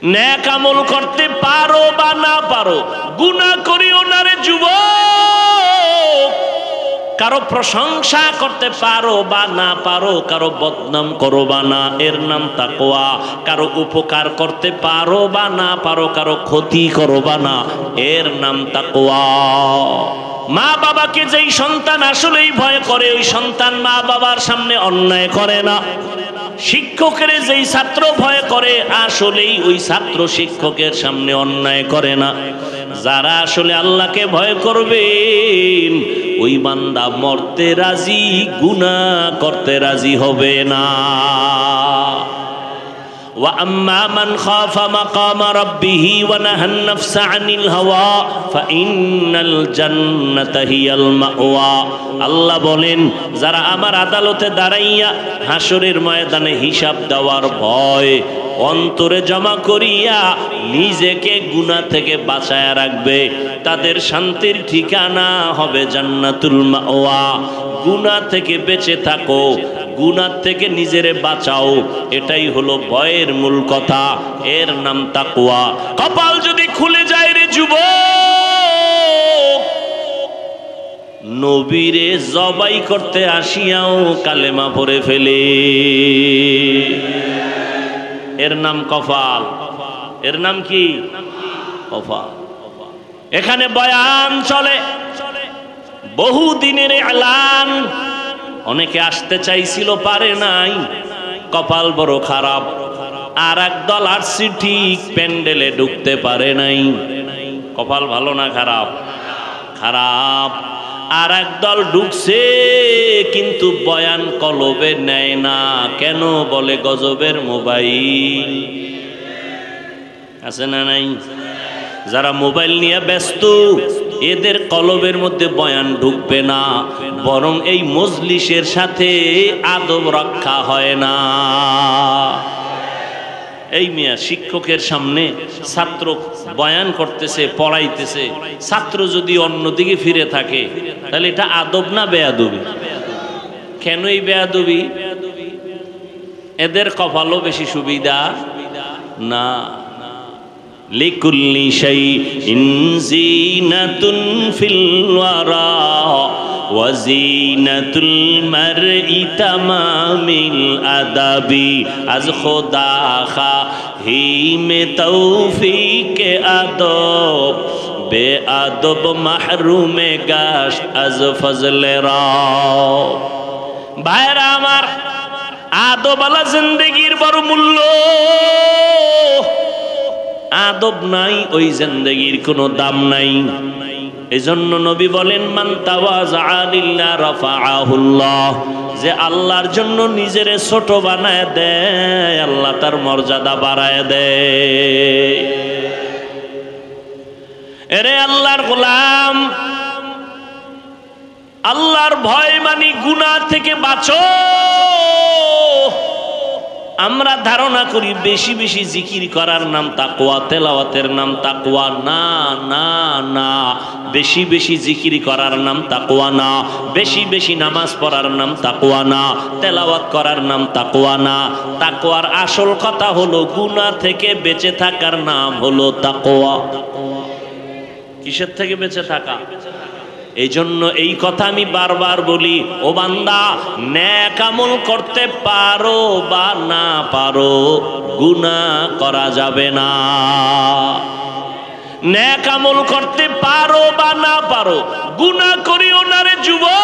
নেক আমল করতে পারো বা না পারো, গুনাহ করিও না রে যুবক। কারো প্রশংসা করতে পারো বা না পারো, কারো বদনাম করো বা না, এর নাম তাকওয়া। কারো উপকার করতে পারো বা না পারো, কারো ক্ষতি করো বা না, এর নাম তাকওয়া। মা বাবাকে যেই সন্তান আসলেই ভয় করে, ওই সন্তান মা বাবার সামনে অন্যায় করে না। শিক্ষকের যেই ছাত্র ভয় করে, আসলেই ওই ছাত্র শিক্ষকের সামনে অন্যায় করে না। যারা আসলে আল্লাহকে ভয় করবেন, ওই বান্দা মরতে রাজি, গুনাহ করতে রাজি হবে না। وأما من خاف مقام ربه ونهى النفس عن الهوى فإن الجنة هي المأوى। আল্লাহ বলেন, যারা আমার আদালতে দাঁড়াইয়া হাসরের ময়দানে হিসাব দেওয়ার ভয় অন্তরে জমা করিয়া নিজেকে গুনাহ থেকে বাঁচায়া রাখবে, তাদের শান্তির ঠিকানা হবে জান্নাতুল মাওয়া। গুনাহ থেকে বেঁচে থাকো, গুনাহ থেকে নিজেরে বাঁচাও, এটাই হলো ভয়ের মূল কথা। এর নাম তাকওয়া। কপাল যদি খুলে যায় রে যুবক, নবীরে জবাই করতে আসিয়াও কালেমা পড়ে ফেলে, এর নাম কপাল। এর নাম কি? কপাল। এখানে বয়ান চলে, বহু দিনের এলান। অনেকে আসতে চাইছিল, পারে নাই, কপাল বড় খারাপ। আর একদল আসছে ঠিক, প্যান্ডেলে ঢুকতে পারে নাই। কপাল ভালো না খারাপ? খারাপ। আর একদল ঢুকছে কিন্তু বয়ান কলবে নেয় না। কেন? বলে গজবের মোবাইল আছে না নাই? যারা মোবাইল নিয়ে ব্যস্ত, এদের কলবের মধ্যে বয়ান ঢুকবে না, বরং এই মজলিসের সাথে আদব রক্ষা হয় না। এই মিয়া শিক্ষকের সামনে ছাত্র বয়ান করতেছে, পড়াইতেছে, ছাত্র যদি অন্যদিকে ফিরে থাকে, তাহলে এটা আদব না বেয়াদবি? কেন এই বেয়াদবি? এদের কপালও বেশি সুবিধা না। লিকুল্লি শাইইন যিনাতুন ফিল ওয়ারা ওয়া যিনাতুল মারই তামামিল আদাবি। আজ খোদা খাহিমে তৌফিকে আদব, বে আদব মাহরুমে গাশ আজ ফজলে রাও। ভাইরা আমার, আদবওয়ালা জিন্দেগির বড় মূল্য। আদব নাই, ওই জিন্দেগির কোনো দাম নাই। এজন্য নবী বলেন, মান তাওয়াযা লিল্লাহ রাফাআহুল্লাহ। যে আল্লাহর জন্য নিজেরে ছোট বানায় দেয়, আল্লাহ তার মর্যাদা বাড়ায় দেয়। এরে আল্লাহর গোলাম, আল্লাহর ভয় মানি গুনাহ থেকে বাঁচো। আমরা ধারণা করি বেশি বেশি জিকির করার নাম তাকওয়া, তেলাওয়াতের নাম তাকওয়া। না না না, বেশি বেশি জিকির করার নাম তাকওয়া না, বেশি বেশি নামাজ পড়ার নাম তাকওয়া না, তেলাওয়াত করার নাম তাকওয়া না। তাকওয়ার আসল কথা হলো গুনাহ থেকে বেঁচে থাকার নাম হলো তাকওয়া। কিসের থেকে বেঁচে থাকা? এই জন্য এই কথা আমি বারবার বলি, ও বান্দা, নেক আমল করতে পারো বা না পারো, গুনাহ করা যাবে না। নেক আমল করতে পারো বা না পারো, গুনাহ করিও না রে যুবক।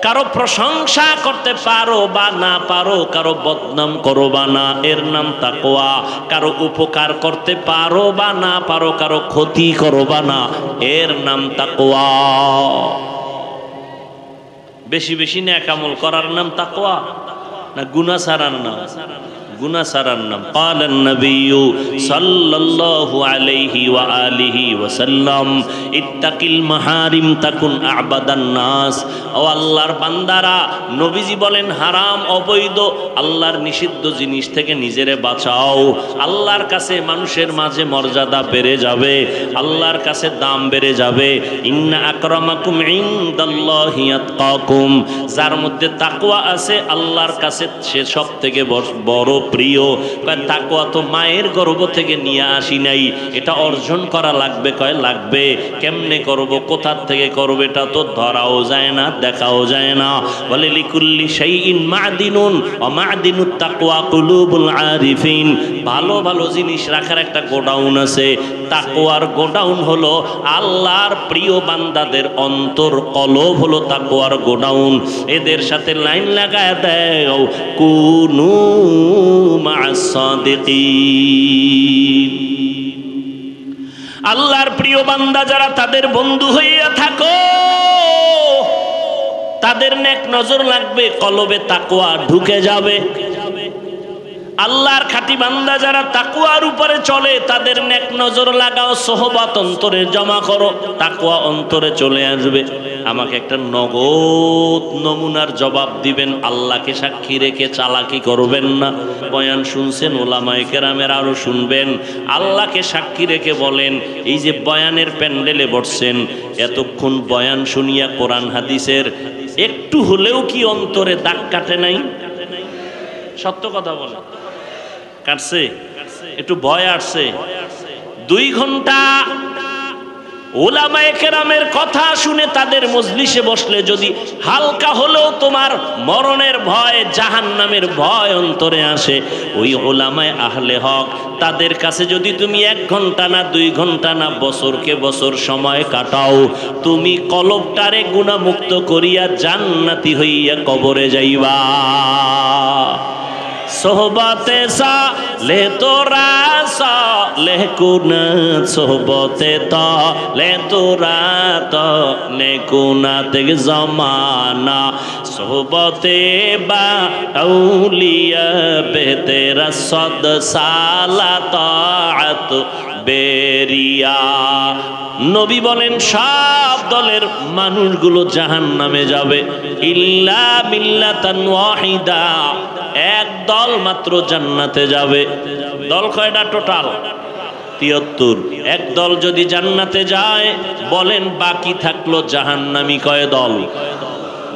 কারো প্রশংসা করতে পারো বা না পারো, কারো বদনাম করো বা না, এর নাম তাকওয়া। কারো উপকার করতে পারো বা না পারো, কারো ক্ষতি করো বা না, এর নাম তাকওয়া। বেশি বেশি নেক আমল করার নাম তাকওয়া না গুনাহ ছাড়ার নাম? গুনাহ ছাড়ার নাম। ক্বালান নবিয়্যু সাল্লাল্লাহু আলাইহি ওয়া আলিহি ওয়া সাল্লাম, ইত্তাকিল মাহারিম তাকুন আ'বাদান নাস। ও আল্লাহর বান্দারা, নবীজি বলেন, হারাম অবৈধ আল্লাহর নিষিদ্ধ জিনিস থেকে নিজেরে বাঁচাও। আল্লাহর কাছে মানুষের মাঝে মর্যাদা বেড়ে যাবে, আল্লাহর কাছে দাম বেড়ে যাবে। ইন্না আকরামাকুম ইনদাল্লাহি আতকাকুম। যার মধ্যে তাকওয়া আছে, আল্লাহর কাছে সে সবথেকে বড় প্রিয়। কয় তাকওয়া তো মায়ের গর্ভ থেকে নিয়ে আসি নাই, এটা অর্জন করা লাগবে। কয় লাগবে। কেমনে করব, কোথা থেকে করব, এটা তো ধরাও যায় না, দেখাও যায় না। বলে লিকুল্লি শাইইন মাদিনুন ওয়া মাদিনুত তাকওয়া কুলুবুল আরিফিন। ভালো ভালো জিনিস রাখার একটা গোডাউন আছে। তাকওয়ার গোডাউন হলো আল্লাহর প্রিয় বান্দাদের অন্তর, কলব হলো তাকওয়ার গোডাউন। এদের সাথে লাইন লাগায় দাও, কুনু মা'আস সাদিকিন। আল্লাহর প্রিয় বান্দা যারা, তাদের বন্ধু হইয়া থাকো। তাদের নেক নজর লাগবে, কলবে তাকওয়া ঢুকে যাবে। আল্লাহর খাঁটি বান্দা যারা তাকওয়ার উপরে চলে, তাদের নেক নজর লাগাও, সোহবত অন্তরে জমা করো, তাকওয়া অন্তরে চলে আসবে। আমাকে একটা নগদ নমুনার জবাব দিবেন, আল্লাহকে সাক্ষী রেখে চালাকি করবেন না। বয়ান শুনছেন, ওলামায়ে কেরামের আরো শুনবেন। আল্লাহকে সাক্ষী রেখে বলেন, এই যে বয়ানের প্যান্ডেলে বসছেন, এতক্ষণ বয়ান শুনিয়া কোরআন হাদিসের একটু হলেও কি অন্তরে দাগ কাটে নাই? সত্য কথা বলে কাটছে? একটু ভয় আসছে? 2 ঘন্টা উলামায়ে কেরামের কথা শুনে তাদের মজলিসে বসলে যদি হালকা হলেও তোমার মরণের ভয়, জাহান্নামের ভয় অন্তরে আসে, ওই উলামায়ে আহলে হক তাদের কাছে যদি তুমি 1 ঘন্টা না 2 ঘন্টা না বছরকে বছর সময় কাটাও, তুমি কলবটারে গুনাহমুক্ত করিয়া জান্নাতি হইয়া কবরে যাইবা। সোহবতে সালে তোরা সালে কুনাত, সোহবতে তালে তোরা তালে কুনাত জমানা, সোহবতে বা আউলিয়া বেতেরা সদ সালাত বেরিয়া। নবী বলেন সব দলের মানুষগুলো জাহান্নামে যাবে, ইল্লা মিল্লাতান ওয়াহিদা, এক দল মাত্র জান্নাতে যাবে। দল কয়টা টোটাল? 73। এক দল যদি জান্নাতে যায়, বলেন বাকি থাকলো জাহান্নামী কয় দল?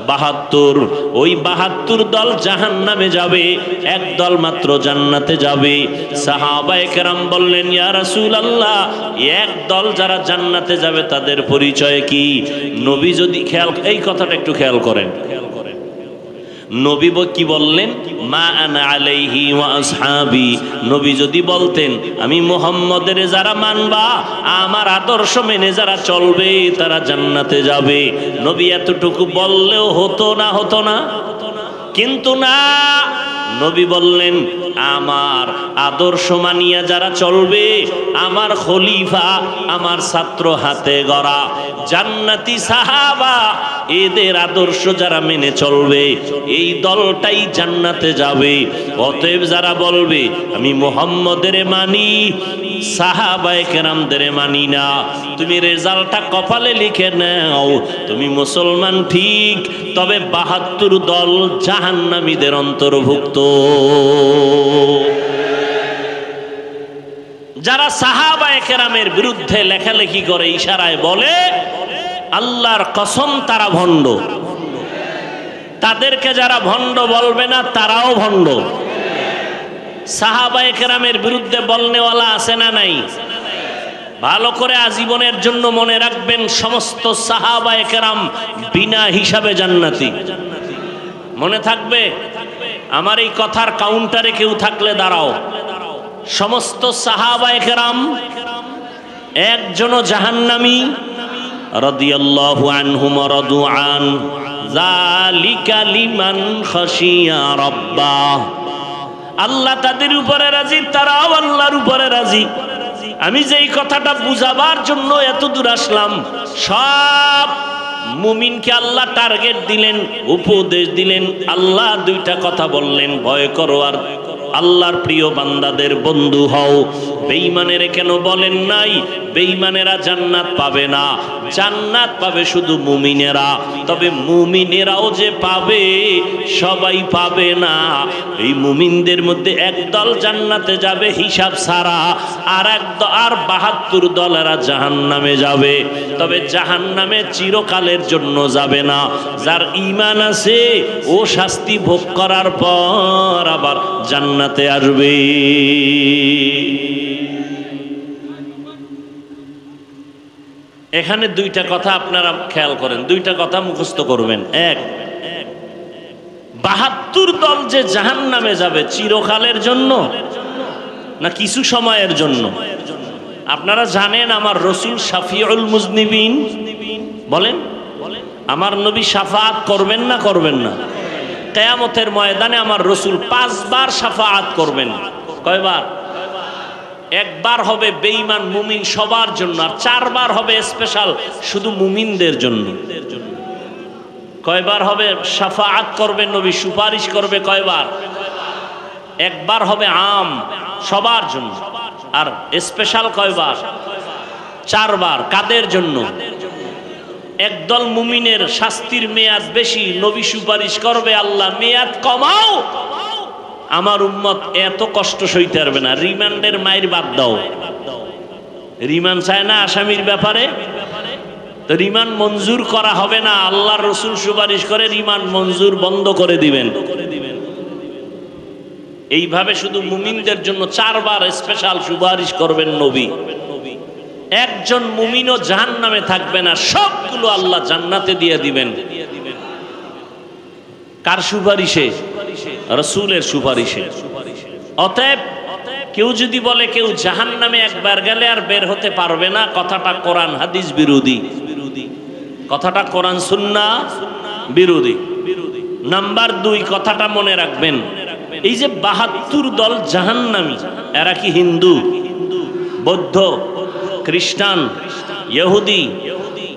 72। ওই 72 দল জাহান্নামে যাবে, এক দল মাত্র জান্নাতে যাবে। সাহাবায়ে কেরাম বললেন, ইয়া রাসূলুল্লাহ, এক দল যারা জান্নাতে যাবে তাদের পরিচয় কি? নবী যদি এই কথাটা একটু খেয়াল করেন, নবী কি বললেন? মা আনা আলাইহি ওয়া আসহাবি। নবী যদি বলতেন, আমি মুহাম্মদের যারা মানবা, আমার আদর্শ মেনে যারা চলবে, তারা জান্নাতে যাবে, নবী এতটুকু বললেও হতো না? হতো না? কিন্তু না, নবী বললেন, আমার আদর্শ মানিয়া যারা চলবে, আমার খলিফা, আমার ছাত্র হাতে গড়া জান্নাতি সাহাবা, এদের আদর্শ যারা মেনে চলবে, এই দলটাই জান্নাতে যাবে। অতএব যারা বলবে আমি মুহাম্মদের মানি, সাহাবায়ে কেরামদের মানি না, তুমি রেজাল্টটা কপালে লিখে নাও, তুমি মুসলমান ঠিক, তবে 72 দল জাহান্নামীদের অন্তর্ভুক্ত। যারা সাহাবায়ে কেরামের বিরুদ্ধে লেখালেখি করে, ইশারায় বলে, আল্লাহর কসম তারা ভণ্ড। তাদেরকে যারা ভণ্ড বলবে না, তারাও ভণ্ড। সাহাবায়ে কেরামের বিরুদ্ধে বলনেওয়ালা আছে না নাই? ভালো করে আজীবনের জন্য মনে রাখবেন, সমস্ত সাহাবায়ে কেরাম বিনা হিসাবে জান্নাতি। মনে থাকবে? আমার এই কথার কাউন্টারে কেউ থাকলে দাঁড়াও। সমস্ত সাহাবায়ে কেরাম একজনও জাহান্নামী। রাদিয়াল্লাহু আনহুম ওয়া রাদু আন, যালিকা লিমান খাশিয়া রাব্বাহ। আল্লাহ তাদের উপরে রাজি, তারাও আল্লাহর উপরে রাজি। আমি যেই কথাটা বুঝাবার জন্য এত দূর আসলাম, সব মুমিনকে আল্লাহ টার্গেট দিলেন, উপদেশ দিলেন। আল্লাহ 2টা কথা বললেন, ভয় করো আর আল্লাহর প্রিয় বান্দাদের বন্ধু হও। বেঈমানের কেন বলেন নাই? বেঈমানেরা জান্নাত পাবে না, জান্নাত পাবে শুধু মুমিনেরা। তবে মুমিনেরাও যে পাবে, সবাই পাবে না। এই মুমিনদের মধ্যে একদল জান্নাতে যাবে হিসাব ছাড়া, আর 72 দলেরা জাহান্নামে যাবে। তবে জাহান্নামে চিরকালের জন্য যাবে না। যার ঈমান আছে, ও শাস্তি ভোগ করার পর আবার জান্নাত জান্নাতে আসবে। এখানে দুইটা কথা আপনারা খেয়াল করেন, দুইটা কথা মুখস্থ করবেন। এক, ৭২ দল যে জাহান্নামে যাবে চিরকালের জন্য না কিছু সময়ের জন্য? আপনারা জানেন আমার রসুল শাফিউল মুজনিবিন, বলেন আমার নবী শাফাআত করবেন না করবেন না? কিয়ামতের ময়দানে আমার রসুল ৫ বার শাফাআত করবেন। কয়বার? একবার হবে বেঈমান মুমিন সবার জন্য, আর ৪ বার হবে স্পেশাল শুধু মুমিনদের জন্য। কয়বার হবে শাফাআত করবেন নবী, সুপারিশ করবে কয়বার? একবার হবে আম সবার জন্য, আর স্পেশাল কয়বার? ৪ বার। কাদের জন্য? একদল মুমিনের শাস্তির মেয়াদ বেশি, নবী সুপারিশ করবে আল্লাহ মেয়াদ কমাও, আমার উম্মত এত কষ্ট সইতে পারবে না, রিমান্ডের মাইর বাদ দাও। রিমান্ড চায় না আসামির ব্যাপারে, তো রিমান্ড মঞ্জুর করা হবে না, আল্লাহর রসুল সুপারিশ করে রিমান্ড মঞ্জুর বন্ধ করে দিবেন। এইভাবে শুধু মুমিনদের জন্য ৪ বার স্পেশাল সুপারিশ করবেন নবী। একজন মুমিনও জাহান্নামে থাকবে না, সবগুলো আল্লাহ জান্নাতে দিয়ে দিবেন। কার সুপারিশে? রাসূলের সুপারিশে। অতএব কেউ যদি বলে কেউ জাহান্নামে একবার গেলে আর বের হতে পারবে না, কথাটা কোরআন হাদিস বিরোধী, কথাটা কোরআন সুন্নাহ বিরোধী। নাম্বার ২ কথাটা মনে রাখবেন, এই যে ৭২ দল জাহান্নামী, এরা কি হিন্দু, বৌদ্ধ, খ্রিস্টান, ইহুদি?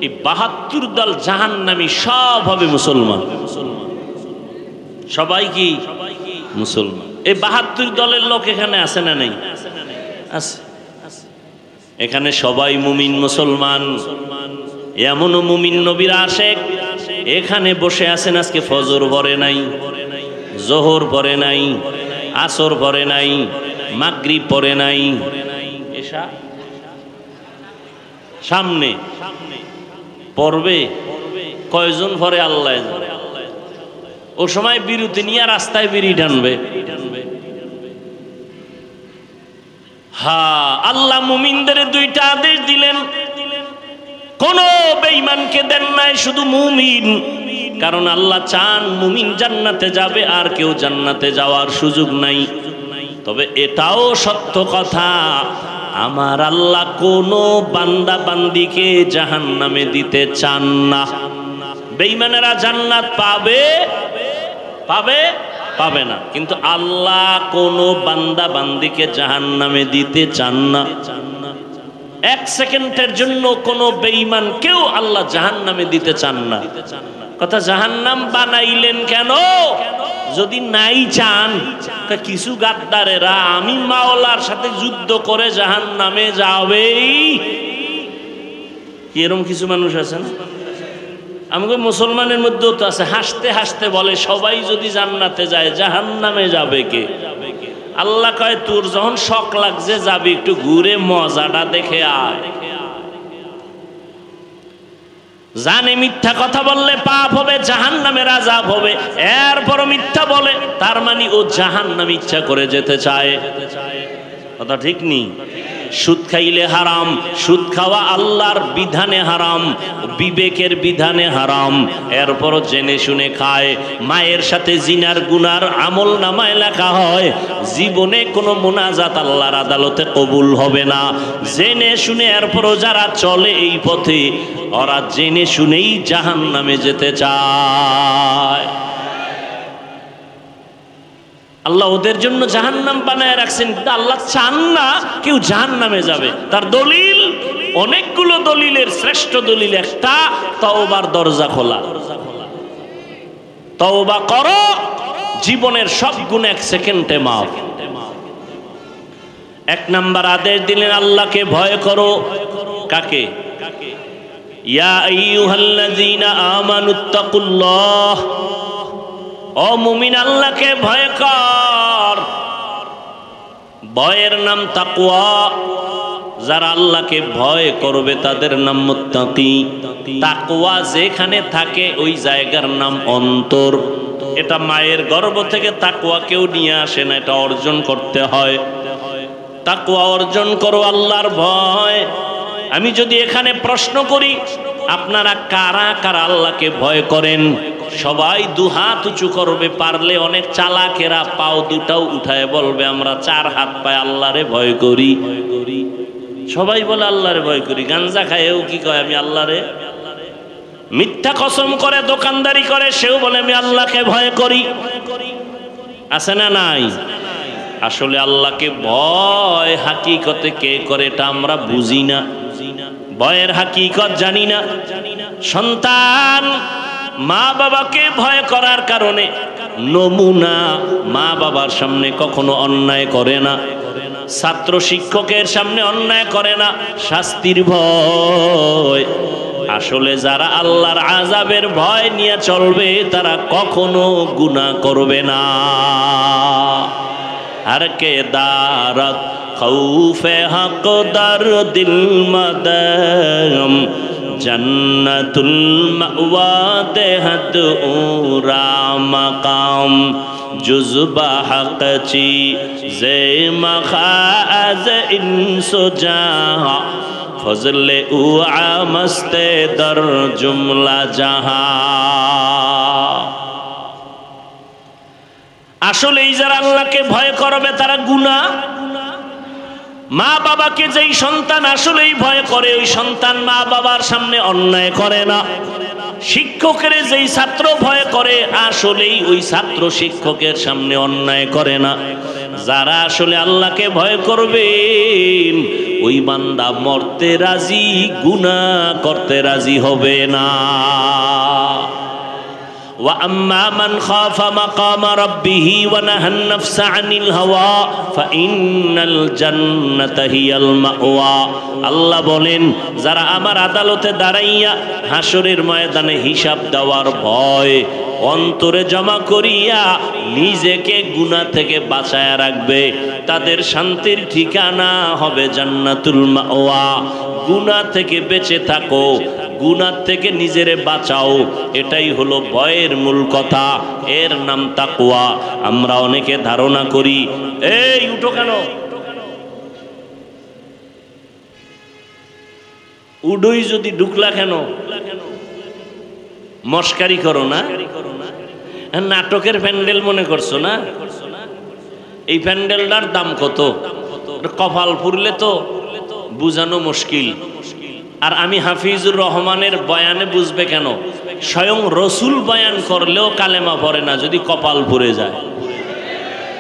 এই ৭২ দল জাহান্নামী সব হবে মুসলমান। সবাই কি মুসলমান? এই ৭২ দলের লোক এখানে আছে না নেই? আছে। এখানে সবাই মুমিন মুসলমান। এমনও মুমিন নবীর আশেক এখানে বসে আছেন, আজকে ফজর পড়ে নাই, জোহর পড়ে নাই, আসর পড়ে নাই, মাগরিব পড়ে নাই, এশা সামনে পড়বে। কয়জন পরে আল্লাহ জানে। ও সময় বিরতি নিয়ে রাস্তায় বিড়ি টানবে। হ্যাঁ, আল্লাহ মুমিনদের ২টা আদেশ দিলেন, কোন বেঈমানকে দেন নাই, শুধু মুমিন। কারণ আল্লাহ চান মুমিন জান্নাতে যাবে, আর কেউ জান্নাতে যাওয়ার সুযোগ নাই। তবে এটাও সত্য কথা, আমার আল্লাহ কোন বান্দা বান্দিকে জাহান্নামে দিতে চান না। বেঈমানেরা জান্নাত পাবে পাবে পাবে না, কিন্তু আল্লাহ কোন বান্দা বান্দিকে জাহান্নামে দিতে চান না। ১ সেকেন্ডের জন্য কোন বেঈমান কেউ আল্লাহ জাহান্নামে দিতে চান না। কথা, জাহান্নাম বানাইলেন কেন যদি নাই চান? কিছু গাদ্দারেরা আমি মাওলার সাথে যুদ্ধ করে জাহান্নামে যাবেই, এরকম কিছু মানুষ আছেন। আমাকে মুসলমানের মধ্যেও তো আছে, হাসতে হাসতে বলে সবাই যদি জান্নাতে যায় জাহান্নামে যাবে কে? আল্লাহ কয় তোর যখন শখ লাগছে যাবি, একটু ঘুরে মজাটা দেখে আয়। জানে মিথ্যা কথা বললে পাপ হবে, জাহান্নামের আযাব হবে, এরপরও মিথ্যা বলে, তার মানে ও জাহান্নাম ইচ্ছা করে যেতে চায়। কথা ঠিক নেই? সুদ খাইলে হারাম, সুদ খাওয়া আল্লাহর বিধানে হারাম, বিবেকের বিধানে হারাম, এরপরও জেনে শুনে খায়। মায়ের সাথে জিনার গুনার আমল নামায় লেখা হয়, জীবনে কোনো মুনাজাত আল্লাহর আদালতে কবুল হবে না। জেনে শুনে এরপরও যারা চলে এই পথে, ওরা জেনে শুনেই জাহান্নামে যেতে চায়। আল্লাহ ওদের জন্য জাহান্নাম বানায় রাখছেন, আল্লাহ চান না কেউ জাহান্নামে যাবে। তার দলিল অনেকগুলো, দলিলের শ্রেষ্ঠ দলিল একটা, তওবার দরজা খোলা। তওবা করো, জীবনের সব গুনাহ ১ সেকেন্ডে মাফ। ১ নাম্বার আদেশ দিলেন আল্লাহকে ভয় করো। কাকে? ইয়া আইয়ুহাল্লাযীনা আমানুত্তাকুল্লাহ, ও মুমিন আল্লাহকে ভয় কর। ভয়ের নাম তাকওয়া। যারা আল্লাহকে ভয় করবে তাদের নাম মুত্তাকি। তাকওয়া যেখানে থাকে ওই জায়গার নাম অন্তর। এটা মায়ের গর্ভ থেকে তাকওয়া কেউ নিয়ে আসে না, এটা অর্জন করতে হয়। তাকওয়া অর্জন করো, আল্লাহর ভয়। আমি যদি এখানে প্রশ্ন করি, আপনারা কারা কারা আল্লাহকে ভয় করেন? সবাই দুহাত উঁচু করবে, পারলে অনেক চালাকেরা পাও দুটাও উঠায় বলবে আমরা 4 হাত পায় আল্লাহরে ভয় করি। সবাই বলে আল্লাহরে ভয় করি। গাঞ্জা খায়ও কি কয় আমি আল্লাহরে? মিথ্যা কসম করে দোকানদারি করে সেও বলে আমি আল্লাহকে ভয় করি। আছে না নাই? আসলে আল্লাহকে ভয় হাকিকতে কে করে এটা আমরা বুঝি না, ভয়ের হাকিকত জানি না। সন্তান মা বাবাকে ভয় করার কারণে নমুনা, মা বাবার সামনে কখনো অন্যায় করে না, ছাত্র শিক্ষকের সামনে অন্যায় করে না, শাস্তির ভয়। আসলে যারা আল্লাহর আযাবের ভয় নিয়ে চলবে তারা কখনো গুনাহ করবে না। हर के दारत खौफे हक दर दिल मदम जन्नतुल मअवा देहत उरा मकाम जुज़बा हक ची जे मखाज इंसो जहाँ फजले उआ मस्ते दर जुमला जहाँ। আসলে এই যারা আল্লাহকে ভয় করবে তারা গুনাহ। মা বাবাকে যেই সন্তান আসলেই ভয় করে ওই সন্তান মা বাবার সামনে অন্যায় করে না। শিক্ষকের যেই ছাত্র ভয় করে আসলেই ওই ছাত্র শিক্ষকের সামনে অন্যায় করে না। যারা আসলে আল্লাহকে ভয় করবে ওই বান্দা মরতে রাজি, গুনাহ করতে রাজি হবে না। وأما من خاف مقام ربه ونهى النفس عن الهوى فإن الجنة هي المأوى। আল্লাহ বলেন যারা আমার আদালতে দাঁড়াইয়া হাসরের ময়দানে হিসাব দেওয়ার ভয় অন্তরে জমা করিয়া নিজেকে গুনাহ থেকে বাঁচায়া রাখবে তাদের শান্তির ঠিকানা হবে জান্নাতুল মাওয়া। গুনাহ থেকে বেঁচে থাকো, গুনাহ থেকে নিজেরে বাঁচাও, এটাই হলো ভয়ের মূল কথা। এর নাম তাকওয়া। আমরা অনেকে ধারণা করি এই উঠো কেন, উডই যদি ঢুকলা কেন, মস্কারি করো না, নাটকের প্যান্ডেল মনে করছো না? এই প্যান্ডেলটার দাম কত? কপাল পুরলে তো বুঝানো মুশকিল। আর আমি হাফিজুর রহমানের বয়ানে বুঝবে কেন? স্বয়ং রসুল বয়ান করলেও কালেমা পড়ে না যদি কপাল পুড়ে যায়।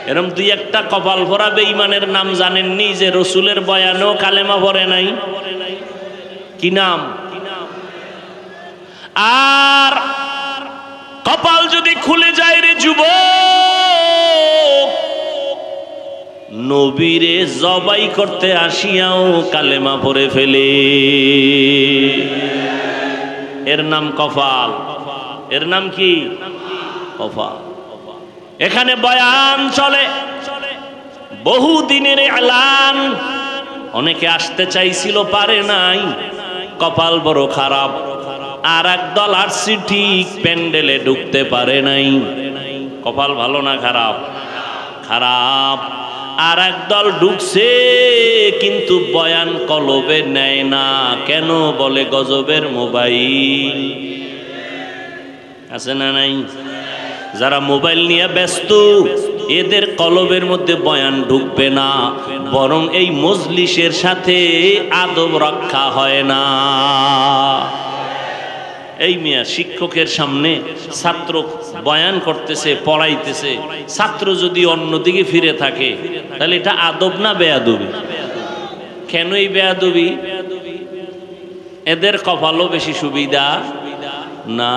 এরকম দুই একটা কপাল ভরা বেঈমানের নাম জানেননি যে রসুলের বয়ানেও কালেমা পড়ে নাই? কি নাম? আর কপাল যদি খুলে যায় রে যুবক, নবীরে জবাই করতে আসিয়াও কালেমা পড়ে ফেলে। এর নাম কপাল। এর নাম কি? কপাল। এখানে বয়ান চলে, বহু দিনের এলান। অনেকে আসতে চাইছিল পারে নাই, কপাল বড় খারাপ। আর একদল আসছে ঠিক, প্যান্ডেলে ঢুকতে পারে নাই। কপাল ভালো না খারাপ? খারাপ। আর একদল ঢুকছে কিন্তু বয়ান কলবে নেয় না। কেন? বলে গজবের মোবাইল আছে না নাই? যারা মোবাইল নিয়ে ব্যস্ত এদের কলবের মধ্যে বয়ান ঢুকবে না, বরং এই মজলিসের সাথে আদব রক্ষা হয় না। এই মিয়া শিক্ষকের সামনে ছাত্র বয়ান করতেছে, পড়াইতেছে, ছাত্র যদি অন্যদিকে ফিরে থাকে তাহলে এটা আদব না বেয়াদবি? কেন এই বেয়াদবি? এদের কপালও বেশি সুবিধা না।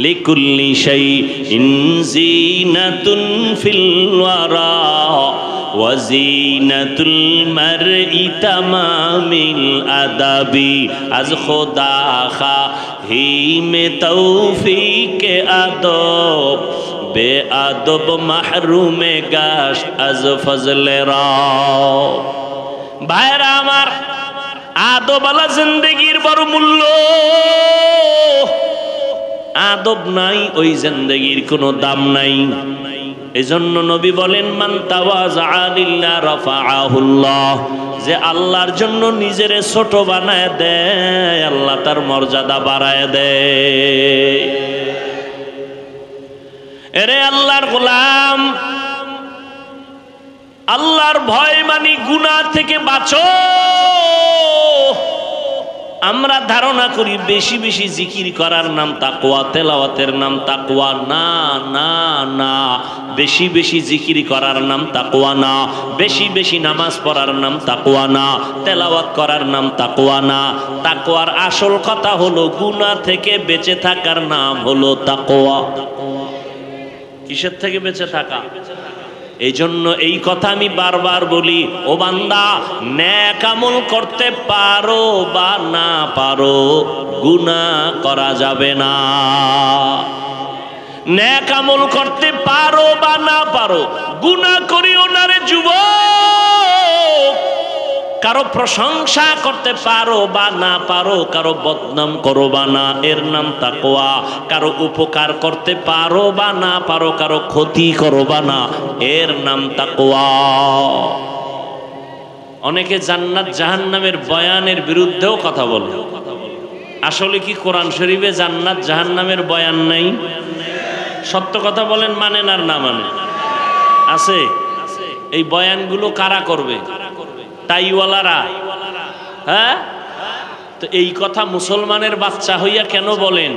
লিকুল্লি শাইইন যিনাতুন ফিল ওয়ারা ওয়া যিনাতুল মারই তামামিল আদাবি আজ খোদা খাহিমে তৌফিকে আদব বে আদব মাহরুমে গাশ আজ ফজলে রাও। ভাইরা আমার, আদব আলা জিন্দেগির বড় মূল্য। আদব নাই, ওই জিন্দেগির কোনো দাম নাই। এজন্য নবী বলেন, মান তাওয়াজা লিল্লাহ রাফাআহুল্লাহ, যে আল্লাহর জন্য নিজেরে ছোট বানায় দেয়, আল্লাহ তার মর্যাদা বাড়ায় দেয়। এরে আল্লাহর গোলাম, আল্লাহর ভয় মানি গুনাহ থেকে বাঁচো। আমরা ধারণা করি বেশি বেশি জিকির করার নাম তাকওয়া, তেলাওয়াতের নাম তাকওয়া। না না না, বেশি বেশি জিকির করার নাম তাকওয়া না, বেশি বেশি নামাজ পড়ার নাম তাকওয়া না, তেলাওয়াত করার নাম তাকওয়া না। তাকওয়ার আসল কথা হলো গুনাহ থেকে বেঁচে থাকার নাম হলো তাকওয়া। কিসের থেকে বেঁচে থাকা? এই জন্য এই কথা আমি বারবার বলি, ও বান্দা, নেক আমল করতে পারো বা না পারো, গুনাহ করা যাবে না। নেক আমল করতে পারো বা না পারো, গুনাহ করিও না রে যুবক। কারো প্রশংসা করতে পারো বা না পারো, কারো বদনাম করো বা না, এর নাম তাকওয়া। কারো উপকার করতে পারো বা না পারো, কারো ক্ষতি করো বা না, এর নাম তাকওয়া। অনেকে জান্নাত জাহান্নামের বয়ানের বিরুদ্ধেও কথা বলে। আসলে কি কোরআন শরীফে জান্নাত জাহান্নামের বয়ান নাই? সত্য কথা বলেন, মানেন আর না মানেন? আছে। এই বয়ানগুলো কারা করবে? তাইওয়ালারা। হ্যাঁ, তো এই কথা মুসলমানের বাচ্চা হইয়া কেন বলেন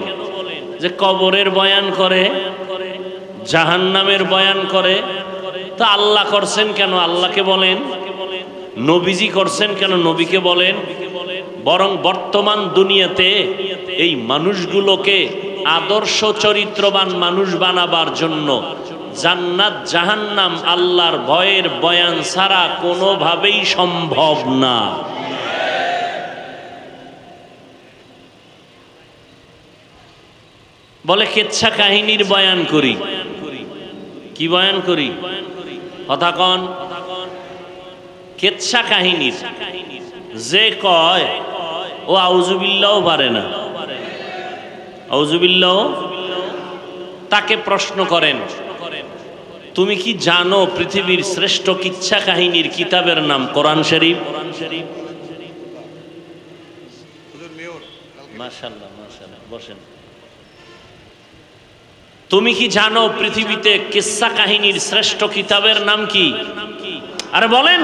যে কবরের বয়ান করে, জাহান্নামের বয়ান করে? তো আল্লাহ করছেন কেন? আল্লাহকে বলেন। নবীজি করছেন কেন? নবীকে বলেন। বরং বর্তমান দুনিয়াতে এই মানুষগুলোকে আদর্শ চরিত্রবান মানুষ বানাবার জন্য জান্নাত জাহান্নাম আল্লাহর ভয়ের বয়ান ছাড়া কোনোভাবেই সম্ভব না। বলে কেচ্ছা কাহিনীর বয়ান করি। কি বয়ান করি? কথা কন। কেচ্ছা কাহিনীর যে কয় ও আউযুবিল্লাহ পারে না, আউযুবিল্লাহ, তাকে প্রশ্ন করেন, তুমি কি জানো পৃথিবীর শ্রেষ্ঠ কিচ্ছা কাহিনীর কিতাবের নাম কোরআন শরীফ? মাশাআল্লাহ মাশাআল্লাহ, বসেন। তুমি কি জানো পৃথিবীতে কিচ্ছা কাহিনীর শ্রেষ্ঠ কিতাবের নাম কি? আরে বলেন।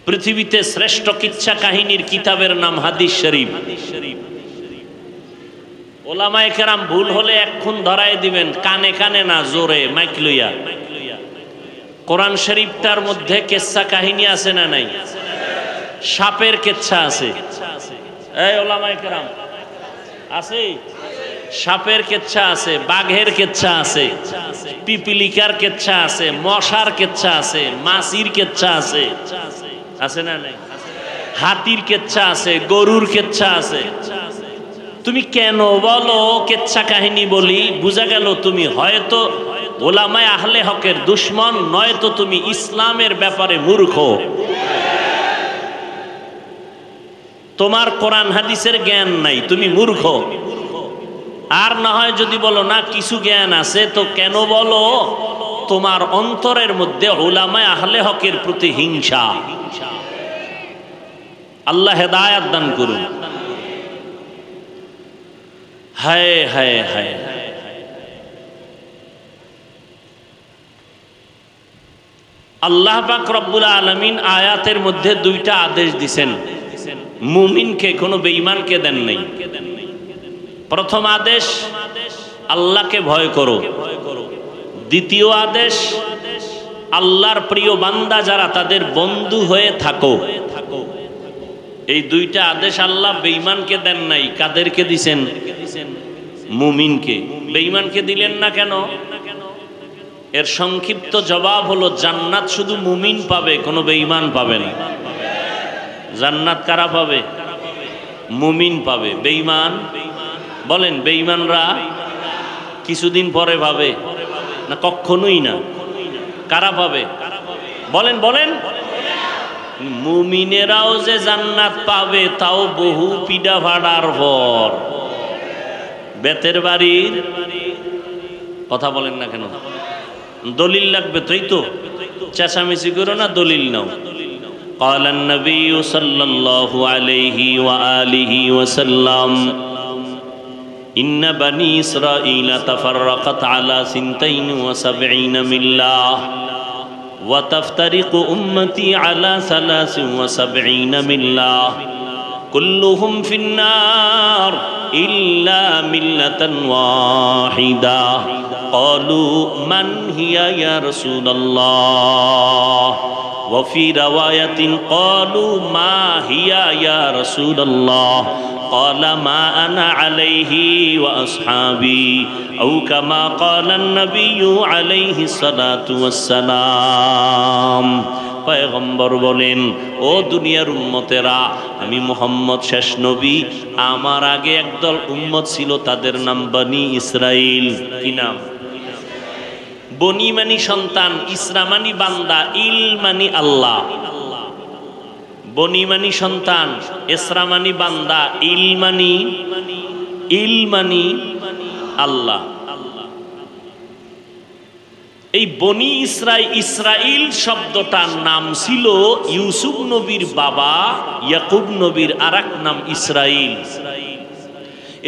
পৃথিবীতে শ্রেষ্ঠ কিচ্ছা কাহিনীর কিতাবের নাম হাদিস শরীফ। ওলামায়ে কেরাম ভুল হলে এক্ষুন ধরায় দিবেন, কানে কানে না, জোরে মাইক লইয়া। কোরআন শরীফটার মধ্যে কিচ্ছা কাহিনী আছে না নাই? সাপের কিচ্ছা আছে। এই ওলামায়ে কেরাম আছে? সাপের কিচ্ছা আছে, বাঘের কিচ্ছা আছে, পিপিলিকার কিচ্ছা আছে, মশার কিচ্ছা আছে, মাছির কিচ্ছা আছে, আছে না নাই? হাতির কিচ্ছা আছে, গরুর কিচ্ছা আছে। তুমি কেন বলো কিচ্ছা কাহিনী বলি? বুঝা গেল তুমি হয়তো ওলামায়ে আহলে হকের দুশমন, নয়তো তুমি ইসলামের ব্যাপারে মূর্খ। তোমার কোরআন হাদিসের জ্ঞান নাই, তুমি মূর্খ। আর না হয় যদি বলো না কিছু জ্ঞান আছে, তো কেন বলো তোমার অন্তরের মধ্যে উলামায়ে আহলে হকের প্রতি হিংসা। আল্লাহ হেদায়েত দান করুন। হায় হায় হায়, আল্লাহ পাক রব্বুল আলামিন আয়াতের মধ্যে দুইটা আদেশ দিছেন, মুমিনকে, কোনো বেঈমানকে দেন নাই। প্রথম আদেশ, আল্লাহকে ভয় করো। দ্বিতীয় আদেশ, আল্লাহর প্রিয় বান্দা যারা তাদের বন্ধু হয়ে থাকো। এই দুইটা আদেশ আল্লাহ বেঈমানকে দেন নাই। কাদেরকে দিছেন? মুমিনকে। বেঈমানকে দিলেন না কেন? এর সংক্ষিপ্ত জবাব হলো, জান্নাত শুধু মুমিন পাবে, কোনো বেঈমান পাবে না। জান্নাত কারা পাবে? মুমিন পাবে। বেঈমান? বলেন, বেঈমানরা কিছুদিন পরে পাবে না? কখনোই না। কারা পাবে? বলেন বলেন। মুমিনেরাও যে জান্নাত পাবে, তাও বহু পিডা ভাড়ার পর। বেতের বাড়ির কথা বলেন না কেন? দলিল লাগবে তাই তো, চেঁচামেচি করো না, দলিল নাও। قال النبي صلى الله عليه وآله وسلم إن بني إسرائيل تفرقت على 72 ملة وتفترق أمتي على 73 ملة كلهم في النار إلا ملة واحدة قالوا من هي يا رسول الله وفي رواية قالوا ما هي يا رسول الله قال ما أنا عليه وأصحابي أو كما قال النبي عليه الصلاة والسلام পয়গম্বর বলেন, ও দুনিয়ার উম্মতেরা, আমি মুহাম্মদ শেষ নবী, আমার আগে একদল উম্মত ছিল, তাদের নাম বনি ইসরাইল। কি নাম? বনি মানি সন্তান, ইসরা মানি বান্দা, ইল মানি আল্লাহ। বনি মানি সন্তান, ইসরা মানি বান্দা, ইল মানি আল্লাহ। এই বনি ইসরাইল শব্দটার নাম ছিল ইউসুফ নবীর বাবা ইয়াকুব নবীর আরেক নাম ইসরাইল।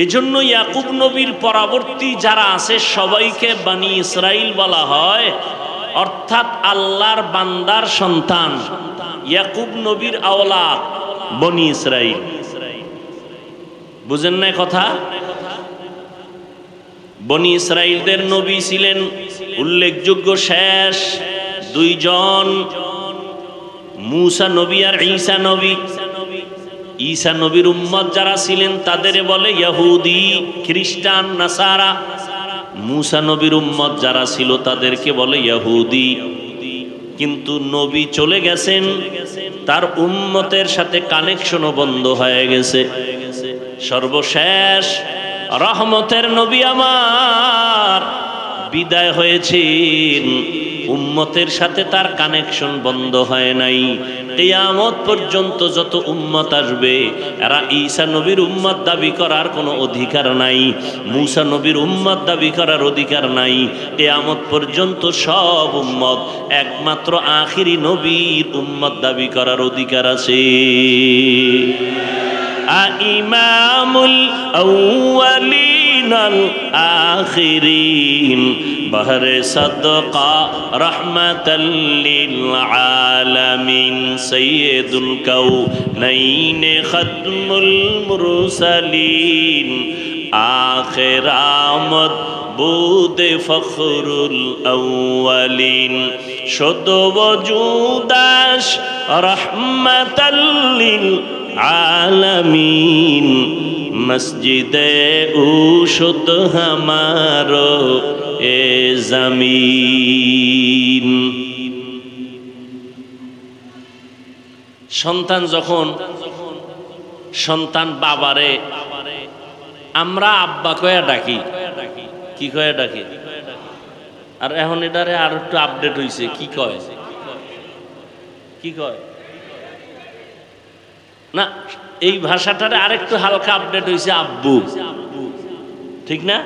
এজন্য ইয়াকুব নবীর পরবর্তী যারা আছে সবাইকে বনি ইসরাইল বলা হয়, অর্থাৎ আল্লাহর বান্দার সন্তান, ইয়াকুব নবীর আওলাদ বনি ইসরাইল। বুঝেন না কথা? বনি ইসরাইলদের নবী ছিলেন উল্লেখযোগ্য শেষ দুইজন, মূসা নবী আর ঈসা নবী। ঈসা নবীর উম্মত যারা ছিলেন তাদের বলে ইহুদি, খ্রিস্টান, নাসারা। মূসা নবীর উম্মত যারা ছিল তাদেরকে বলে ইহুদি। কিন্তু নবী চলে গেছেন, তার উম্মতের সাথে কানেকশনও বন্ধ হয়ে গেছে। সর্বশেষ রহমতের নবী আমার বিদায় হয়েছেন, উম্মতের সাথে তার কানেকশন বন্ধ হয় নাই। কিয়ামত পর্যন্ত যত উম্মত আসবে এরা ঈসা নবীর উম্মত দাবি করার কোনো অধিকার নাই, মূসা নবীর উম্মত দাবি করার অধিকার নাই। কিয়ামত পর্যন্ত সব উম্মত একমাত্র আখিরি নবীর উম্মত দাবি করার অধিকার আছে। ইমামুল আউয়ালিনাল আখিরিন বহরে সদকা রহমাতাল লিল আলামিন সাইয়্যিদুল কাউনাইন খাতমুল মুরসালিন আখির আমদ বুদে ফখরুল আউয়ালিন শুদ্ধ ওজুদাস রহমাতাল লিল আলামিন মসজিদে উশুদ হামারো এ জমিন। সন্তান যখন সন্তান বাবারে আমরা আব্বা কয়া ডাকি, কি কয়া ডাকি? আর এখন এটারে আর একটু আপডেট হইছে, কি কয়? কি কয় না, এই ভাষাটারে আরেকটু হালকা আপডেট হয়েছে, আব্বু। ঠিক না?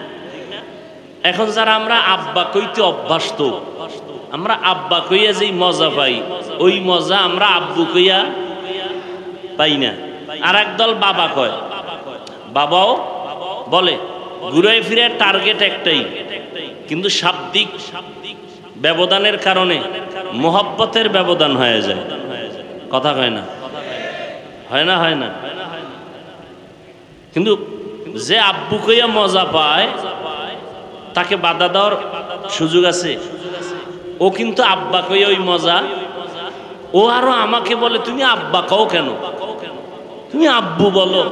এখন যারা আমরা আব্বা কইতে অভ্যস্ত, আমরা আব্বা কইয়া যেই মজা পাই, ওই মজা আমরা আব্বু কইয়া পাই না। আর একদল বাবা কয়, বাবাও বলে, ঘুরে ফিরে টার্গেট একটাই, কিন্তু শাব্দিক ব্যবধানের কারণে মোহব্বতের ব্যবধান হয়ে যায়। কথা কয় না? হয় না? হয় না? কিন্তু যে আব্বু কইয়া মজা পায় তাকে বাধা দেওয়ার সুযোগ আছে। ও কিন্তু আব্বা কইয়া ওই মজা, ও আরো আমাকে বলে তুমি আব্বা কও কেন, তুমি আব্বু বলো।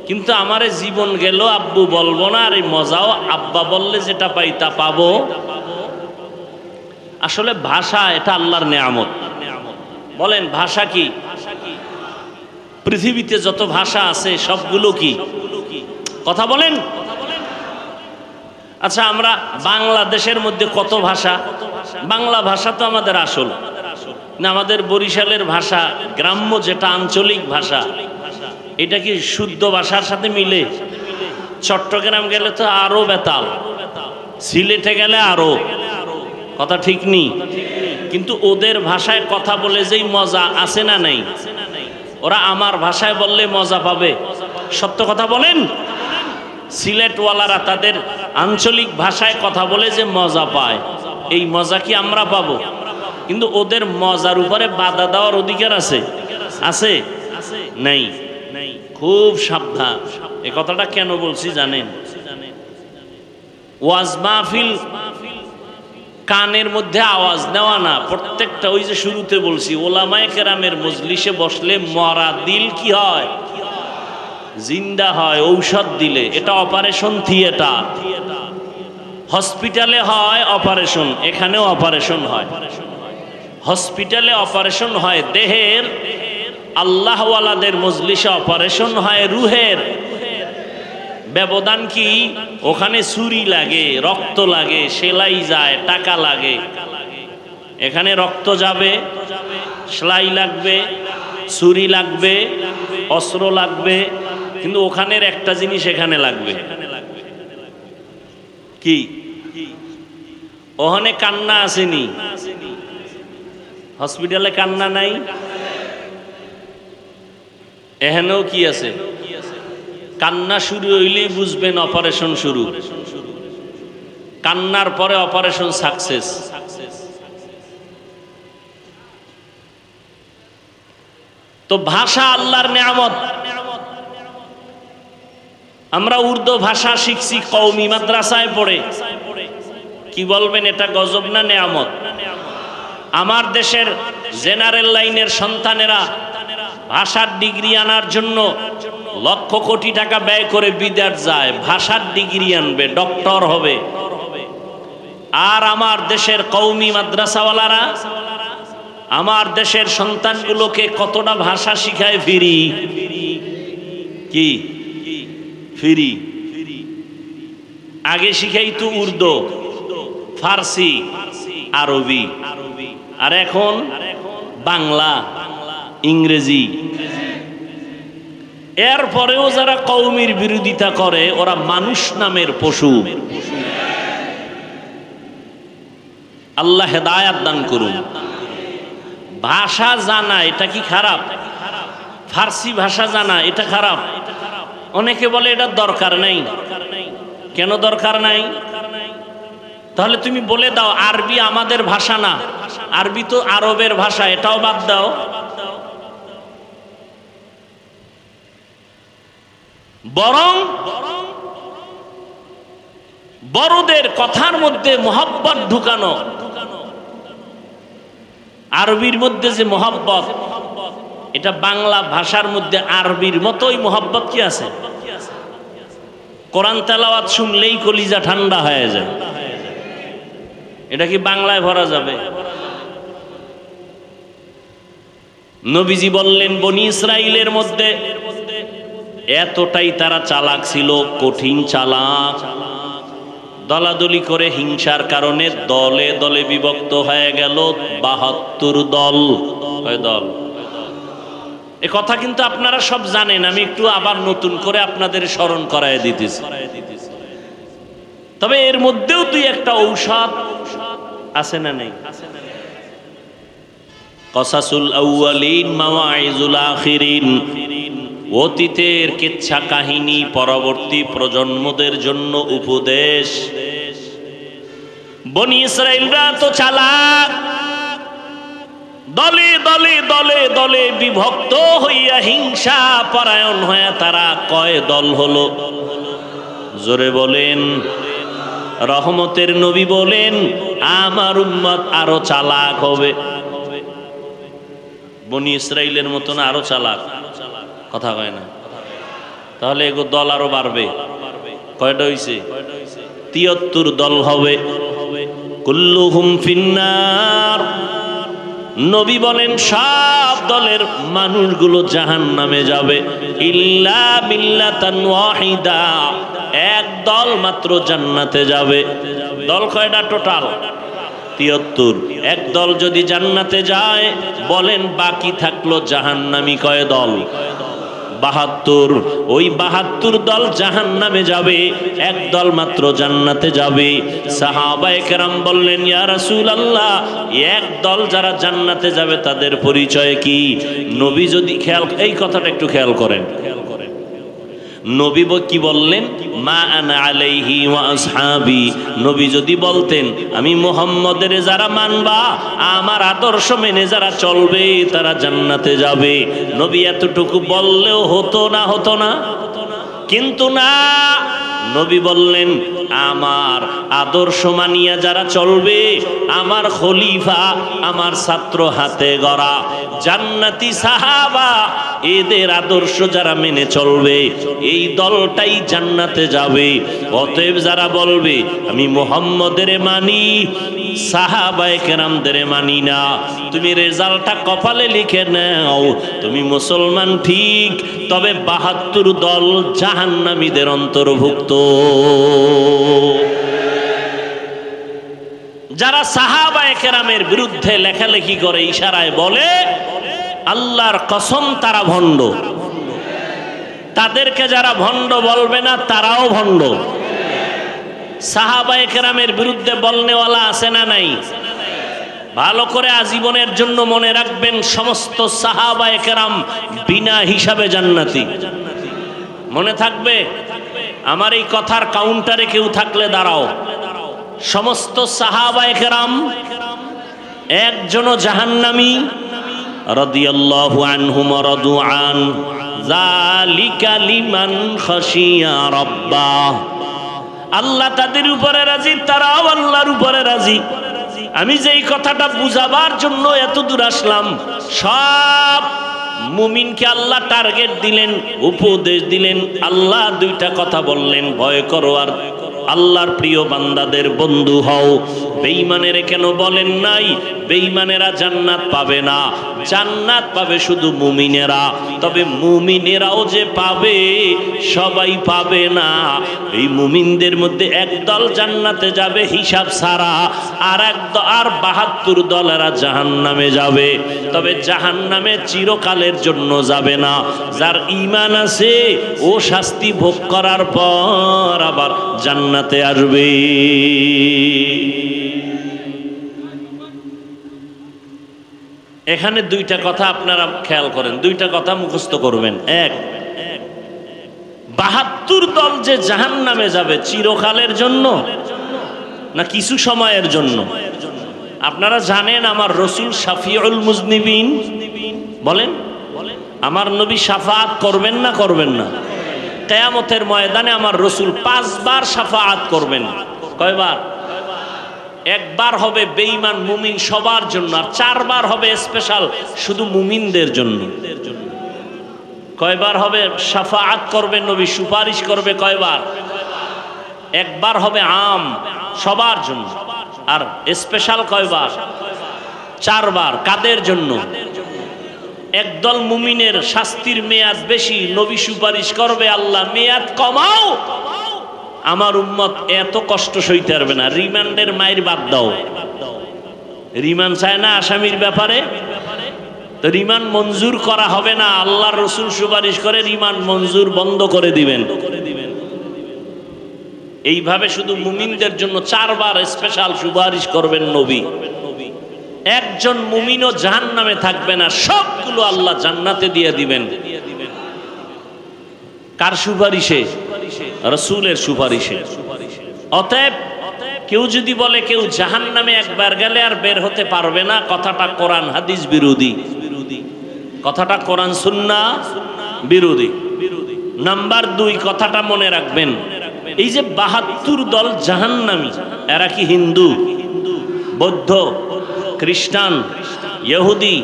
কিন্তু আমারে জীবন গেল আব্বু বলবো না, আর এই মজাও আব্বা বললে যেটা পাই তা পাবো। আসলে ভাষা এটা আল্লাহর নেয়ামত। বলেন ভাষা কি? পৃথিবীতে যত ভাষা আছে সবগুলো কি? কথা বলেন। আচ্ছা, আমরা বাংলাদেশের মধ্যে কত ভাষা? বাংলা ভাষা তো আমাদের আসল না, আমাদের বরিশালের ভাষা, গ্রাম্য যেটা আঞ্চলিক ভাষা, এটা কি শুদ্ধ ভাষার সাথে মিলে? চট্টগ্রাম গেলে তো আরো বেতাল, সিলেটে গেলে আরো, কথা ঠিক নেই। কিন্তু ওদের ভাষায় কথা বলে যেই মজা আছে না নাই, ওরা আমার ভাষায় বললে মজা পাবে। সত্য কথা বলেন, সিলেটওয়ালারা তাদের আঞ্চলিক ভাষায় কথা বলে যে মজা পায়, এই মজা কি আমরা পাবো? কিন্তু ওদের মজার উপরে বাধা দেওয়ার অধিকার আছে? আছে? নাই। খুব সাবধান। এ কথাটা কেন বলছি জানেন? ওয়াজ মাহফিল কানের মধ্যে আওয়াজ নেওয়া না, প্রত্যেকটা ওই যে শুরুতে বলছি, ওলামায়ে কেরামের মজলিসে বসলে মরা দিল কি হয়? জিন্দা হয় ঔষধ দিলে। এটা অপারেশন থিয়েটার, হসপিটালে হয় অপারেশন, এখানেও অপারেশন হয়। হসপিটালে অপারেশন হয় দেহের, আল্লাহওয়ালাদের মজলিসে অপারেশন হয় রুহের। ব্যবধান কি? ওখানে ছুরি লাগে, রক্ত লাগে, সেলাই যায়, টাকা লাগে। এখানে রক্ত যাবে, সেলাই লাগবে, ছুরি লাগবে, অস্ত্র লাগবে, কিন্তু ওখানের একটা জিনিস এখানে লাগবে কি? ওখানে কান্না আসেনি, হসপিটালে কান্না নাই, এখানেও কি আছে? কান্না শুরু হইলেই বুঝবেন অপারেশন শুরু, কান্নার পরে অপারেশন সাকসেস। তো ভাষা আল্লাহর নিয়ামত। আমরা উর্দু ভাষা শিখছি কওমি মাদ্রাসায় পড়ে, কি বলবেন এটা গজব না নিয়ামত? আমার দেশের জেনারেল লাইনের সন্তানেরা ভাষার ডিগ্রি আনার জন্য লক্ষ কোটি টাকা ব্যয় করে বিদেশ যায়, ভাষার ডিগ্রি আনবে, ডক্টর হবে। আর আমার দেশের কওমি মাদ্রাসাওয়ালারা আমার দেশের সন্তানগুলোকে কতটা ভাষা শিখায় ফ্রি। কি ফ্রি? আগে শিখাইতো উর্দু, ফার্সি, আরবি, আর এখন বাংলা, ইংরেজি। এরপরেও যারা কওমির বিরোধিতা করে ওরা মানুষ নামের পশু। আল্লাহ হেদায়াত দান করুন। ভাষা জানা এটা কি খারাপ? ফার্সি ভাষা জানা এটা খারাপ? অনেকে বলে এটা দরকার নাই। কেন দরকার নাই? তাহলে তুমি বলে দাও আরবি আমাদের ভাষা না, আরবি তো আরবের ভাষা, এটাও বাদ দাও। বরং বড়দের কথার মধ্যে মোহাব্বত ঢুকানো। আরবির মধ্যে যে মোহাব্বত, এটা বাংলা ভাষার মধ্যে আরবির মতোই মোহাব্বত কি আছে? কোরআন তেলাওয়াত শুনলেই কলিজা ঠান্ডা হয়ে যায়। এটা কি বাংলায় ভরা যাবে? নবীজি বললেন বনি ইসরাইলের মধ্যে এতটাই তারা চালাক ছিল, কঠিন চালাক, দলাদলি করে হিংসার কারণে দলে দলে বিভক্ত হয়ে গেল ৭২ দল। দল এ কথা কিন্তু আপনারা সব জানেন, আমি একটু আবার নতুন করে আপনাদের স্মরণ করায় দিতেছি। তবে এর মধ্যেও দুই একটা ঔষধ আছে না নেই? কসাসুল আউয়ালিন মাওয়াইজুল আখিরিন, অতীতের কিচ্ছা কাহিনী পরবর্তী প্রজন্মদের জন্য উপদেশ। বনি ইসরাইলরা তো চালাক, দলে দলে দলে দলে বিভক্ত হইয়া হিংসা পরায়ণ হয়ে তারা কয় দল হলো? জোরে বলেন। রহমতের নবী বলেন আমার উম্মত আরো চালাক হবে, বনি ইসরাইলের মতন আরো চালাক। কথা কয় না? তাহলে এগো দল আরো বাড়বে। কয়টা হইছে? ৭৩ দল হবে। কুল্লুহুম ফিন্নার। নবী বলেন সব দলের মানুষগুলো জাহান্নামে যাবে, ইল্লা মিল্লাতান ওয়াহিদা, এক দল মাত্র জান্নাতে যাবে। দল কয়টা টোটাল? ৭৩। এক দল যদি জান্নাতে যায়, বলেন বাকি থাকলো জাহান্নামী কয় দল? 72। ওই 72 দল জাহান্নামে যাবে, এক দল মাত্র জান্নাতে যাবে। সাহাবায়ে কেরাম বললেন, ইয়া রাসূলুল্লাহ, এক দল যারা জান্নাতে যাবে তাদের পরিচয় কি? নবী যদি এই কথাটা একটু খেয়াল করেন, নবী কি বললেন? মা আনা আলাইহি ওয়া আসহাবি। নবী যদি বলতেন আমি মুহাম্মদের যারা মানবা, আমার আদর্শ মেনে যারা চলবে তারা জান্নাতে যাবে, নবী এতটুকু বললেও হতো না? হতো না? কিন্তু না, নবী বললেন আমার আদর্শ মানিয়া যারা চলবে, আমার খলিফা, আমার ছাত্র হাতে গড়া জান্নাতি সাহাবা, এদের আদর্শ যারা মেনে চলবে এই দলটাই জান্নাতে যাবে। অতএব যারা বলবে আমি মুহাম্মদের মানি, সাহাবায়ে কেরামদের মানি না, তুমি রেজাল্টটা কপালে লিখে নাও, তুমি মুসলমান ঠিক, তবে 72 দল জাহান্নামীদের অন্তর্ভুক্ত। যারা সাহাবায়ে কেরামের বিরুদ্ধে লেখালেখি করে, ইশারায় বলে, আল্লাহর কসম তারা ভণ্ড। তাদেরকে যারা ভণ্ড বলবে না তারাও ভণ্ড। সাহাবায়ে কেরামের বিরুদ্ধে বলনেওয়ালা আছে না নাই? ভালো করে আজীবনের জন্য মনে রাখবেন, সমস্ত সাহাবায়ে কেরাম বিনা হিসাবে জান্নাতি। মনে থাকবে, আমার এই কথার কাউন্টারে কেউ থাকলে দাঁড়াও। সমস্ত সাহাবায়ে কেরাম একজনও জাহান্নামী। রাদিয়াল্লাহু আনহুম ওয়া রাদু আন, যালিকা লিমান খাশিয়া রাব্বাহ। আল্লাহ তাদের উপরে রাজি, তারাও আল্লাহর উপরে রাজি। আমি যেই কথাটা বুঝাবার জন্য এত দূর আসলাম, সব মুমিনকে আল্লাহ টার্গেট দিলেন, উপদেশ দিলেন। আল্লাহ দুইটা কথা বললেন, ভয় করো আর আল্লাহর প্রিয় বান্দাদের বন্ধু হও। বেঈমানের কেন বলেন নাই? বেঈমানেরা জান্নাত পাবে না, জান্নাত পাবে শুধু মুমিনেরা। তবে মুমিনেরাও যে পাবে, সবাই পাবে না। এই মুমিনদের মধ্যে একদল জান্নাতে যাবে হিসাব ছাড়া, আর 72 দলেরা জাহান্নামে যাবে। তবে জাহান্নামে চিরকালের জন্য যাবে না। যার ঈমান আছে ও শাস্তি ভোগ করার পর আবার জান্নাতে আসবে। এখানে দুইটা কথা আপনারা খেয়াল করেন, দুইটা কথা মুখস্থ করবেন। এক, 72 দল যে জাহান্নামে যাবে চিরকালের জন্য না কিছু সময়ের জন্য? আপনারা জানেন আমার রসুল শাফিউল মুজনিবিন। বলেন, আমার নবী শাফাআত করবেন না করবেন না? কিয়ামতের ময়দানে আমার রসুল 5 বার শাফাআত করবেন। কয়বার? একবার হবে বেঈমান মুমিন সবার জন্য, আর 4 বার হবে স্পেশাল শুধু মুমিনদের জন্য। কয়বার হবে শাফাআত করবেন নবী, সুপারিশ করবে? কয়বার? একবার হবে আম সবার জন্য, আর স্পেশাল কয়বার? 4 বার। কাদের জন্য? একদল মুমিনের শাস্তির মেয়াদ বেশি, নবী সুপারিশ করবে, আল্লাহ মেয়াদ কমাও, আমার উম্মত এত কষ্ট সইতে পারবে না, রিমান্ডের মাইর বাদ দাও। রিমান্ড চায় না আসামির ব্যাপারে, তো রিমান্ড মঞ্জুর করা হবে না। আল্লাহর রসুল সুপারিশ করে রিমান্ড মঞ্জুর বন্ধ করে দিবেন। এইভাবে শুধু মুমিনদের জন্য 4 বার স্পেশাল সুপারিশ করবেন নবী। একজন মুমিনও জাহান্নামে থাকবে না, সবগুলো আল্লাহ জান্নাতে দিয়ে দিবেন। কার সুপারিশে? রাসূলের সুপারিশে। অতএব কেউ যদি বলে কেউ জাহান্নামে একবার গেলে আর বের হতে পারবে না, কথাটা কোরআন হাদিস বিরোধী, কথাটা কোরআন সুন্নাহ বিরোধী। নাম্বার 2, কথাটা মনে রাখবেন, এই যে 72 দল জাহান্নামী, এরা কি হিন্দু, বৌদ্ধ, খ্রিস্টান, ইহুদি?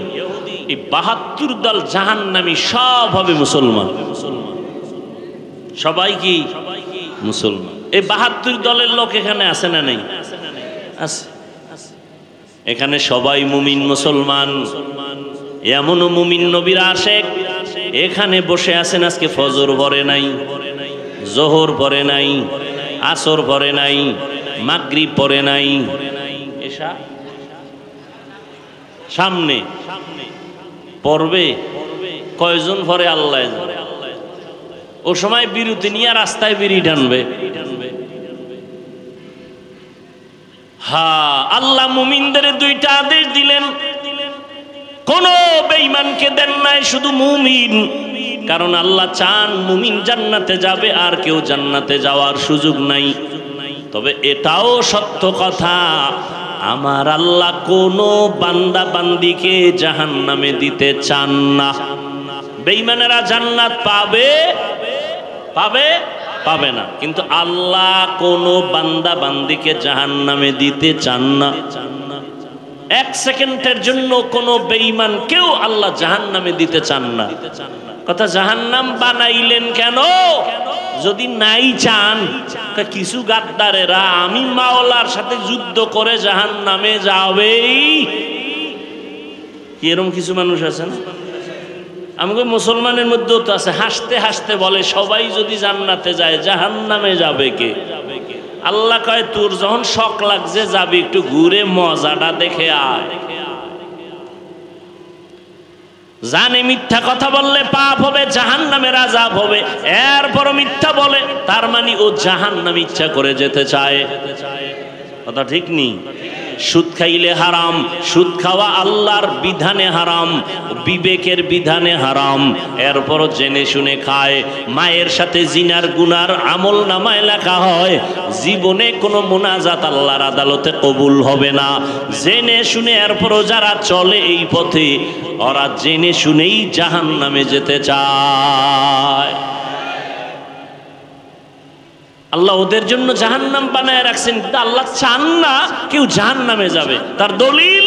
এই 72 দল জাহান্নামী সব হবে মুসলমান। সবাই কি মুসলমান? এই 72 দলের লোক এখানে আছে না নেই? আছে। এখানে সবাই মুমিন মুসলমান। এমনও মুমিন নবীর আশেক এখানে বসে আছেন, আজকে ফজর পড়ে নাই, জোহর পড়ে নাই, আসর পড়ে নাই, মাগরিব পড়ে নাই, এশা সামনে পড়বে। কয়জন পড়ে আল্লাহ জানে। ও সময় বিরতি নিয়ে রাস্তায় বিড়ি টানবে। হ্যাঁ, আল্লাহ মুমিনদের দুইটা আদেশ দিলেন, কোন বেঈমানকে দেন নাই, শুধু মুমিন। কারণ আল্লাহ চান মুমিন জান্নাতে যাবে, আর কেউ জান্নাতে যাওয়ার সুযোগ নাই। তবে এটাও সত্য কথা, আমার আল্লাহ কোনো বান্দা বান্দিকে জাহান্নামে দিতে চান না। বেঈমানেরা জান্নাত পাবে পাবে পাবে না, কিন্তু আল্লাহ কোনো বান্দা বান্দিকে জাহান্নামে দিতে চান না। এক সেকেন্ডের জন্য কোনো বেঈমান কেউ আল্লাহ জাহান্নামে দিতে চান না। কথা, জাহান্নাম বানাইলেন কেন? যদি নাই চান, কিছু গাদ্দারেরা আমি মাওলার সাথে যুদ্ধ করে জাহান্নামে যাবেই, এরকম কিছু মানুষ আছেন। আমাকে মুসলমানের মধ্যেও তো আছে, হাসতে হাসতে বলে সবাই যদি জান্নাতে যায় জাহান্নামে যাবে কে? আল্লাহ কয়, তোর যখন শখ লাগছে যাবি, একটু ঘুরে মজাটা দেখে আয়। জানে মিথ্যা কথা বললে পাপ হবে, জাহান্নামের আযাব হবে, এরপরও মিথ্যা বলে, তার মানে ও জাহান্নাম ইচ্ছা করে যেতে চায়। কথা ঠিক নেই? সুদ খাইলে হারাম, সুদ খাওয়া আল্লাহর বিধানে হারাম, বিবেকের বিধানে হারাম, এরপরও জেনে শুনে খায়। মায়ের সাথে জিনার গুনার আমল নামায় লেখা হয়, জীবনে কোনো মুনাজাত আল্লাহর আদালতে কবুল হবে না। জেনে শুনে এরপরও যারা চলে এই পথে, ওরা জেনে শুনেই জাহান্নামে যেতে চায়। আল্লাহ ওদের জন্য জাহান্নাম বানায় রাখছেন, কিন্তু আল্লাহ চান না কেউ জাহান্নামে যাবে। তার দলিল,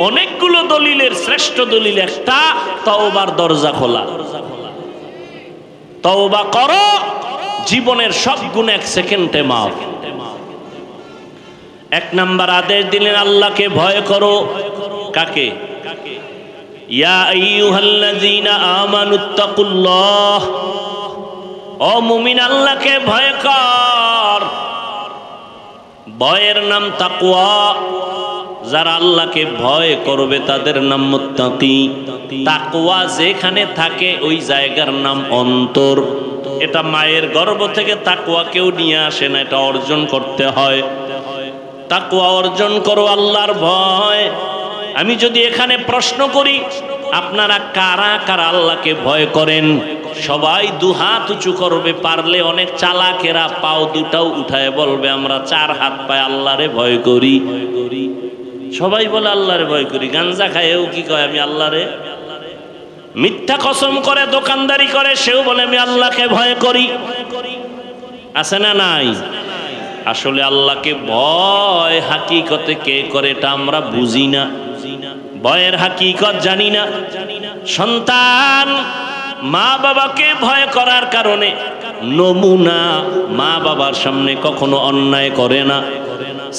অনেকগুলো দলিলের শ্রেষ্ঠ দলিল একটা, তওবার দরজা খোলা। তওবা করো, জীবনের সব গুনাহ এক সেকেন্ডে মাফ। এক নাম্বার আদেশ দিলেন, আল্লাহকে ভয় করো। কাকে? ইয়া আইয়ুহাল্লাযীনা আমানুত্তাকুল্লাহ, ও মুমিন আল্লাহকে ভয় কর। ভয়ের নাম তাকওয়া। যারা আল্লাহকে ভয় করবে তাদের নাম মুত্তাকি। তাকওয়া যেখানে থাকে ওই জায়গার নাম অন্তর। এটা মায়ের গর্ভ থেকে তাকওয়া কেউ নিয়ে আসে না, এটা অর্জন করতে হয়। তাকওয়া অর্জন করো, আল্লাহর ভয়। আমি যদি এখানে প্রশ্ন করি, আপনারা কারা কারা আল্লাহকে ভয় করেন? সবাই দুহাত উঁচু করবে, পারলে অনেক চালাকেরা পাও দুটাও উঠায় বলবে আমরা 4 হাত পায় আল্লাহরে ভয় করি। সবাই বলে আল্লাহরে ভয় করি। গাঞ্জা খায়ও কি কয় আমি আল্লাহরে? মিথ্যা কসম করে দোকানদারি করে সেও বলে আমি আল্লাহকে ভয় করি। আছে না নাই? আসলে আল্লাহকে ভয় হাকিকতে কে করে এটা আমরা বুঝি না, ভয়ের হাকিকত জানি না। সন্তান মা বাবাকে ভয় করার কারণে নমুনা, মা বাবার সামনে কখনো অন্যায় করে না,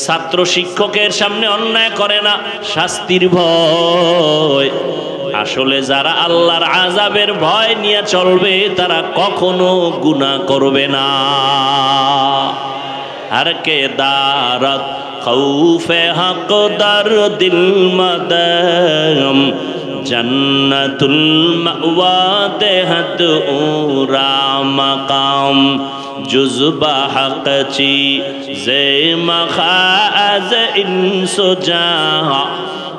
ছাত্র শিক্ষকের সামনে অন্যায় করে না, শাস্তির ভয়। আসলে যারা আল্লাহর আযাবের ভয় নিয়ে চলবে তারা কখনো গুনাহ করবে না। हर के दारत खौफे हक दर दिल मदम जन्नतुल मअवा देहद उरा मकाम जुज़बा हक ची जे मखाज इंसो जहाँ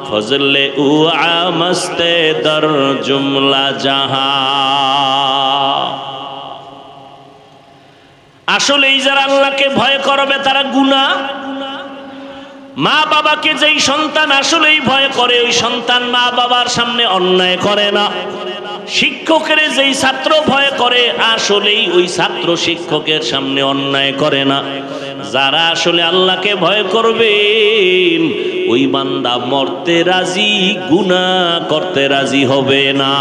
फजले उआ मस्ते दर जुमला जहाँ। আসলেই যারা আল্লাহকে ভয় করবে তারা গুনাহ। মা বাবাকে যেই সন্তান আসলেই ভয় করে ওই সন্তান মা বাবার সামনে অন্যায় করে না। শিক্ষকের যেই ছাত্র ভয় করে আসলেই ওই ছাত্র শিক্ষকের সামনে অন্যায় করে না। যারা আসলে আল্লাহকে ভয় করবে ওই বান্দা মরতে রাজি, গুনাহ করতে রাজি হবে না।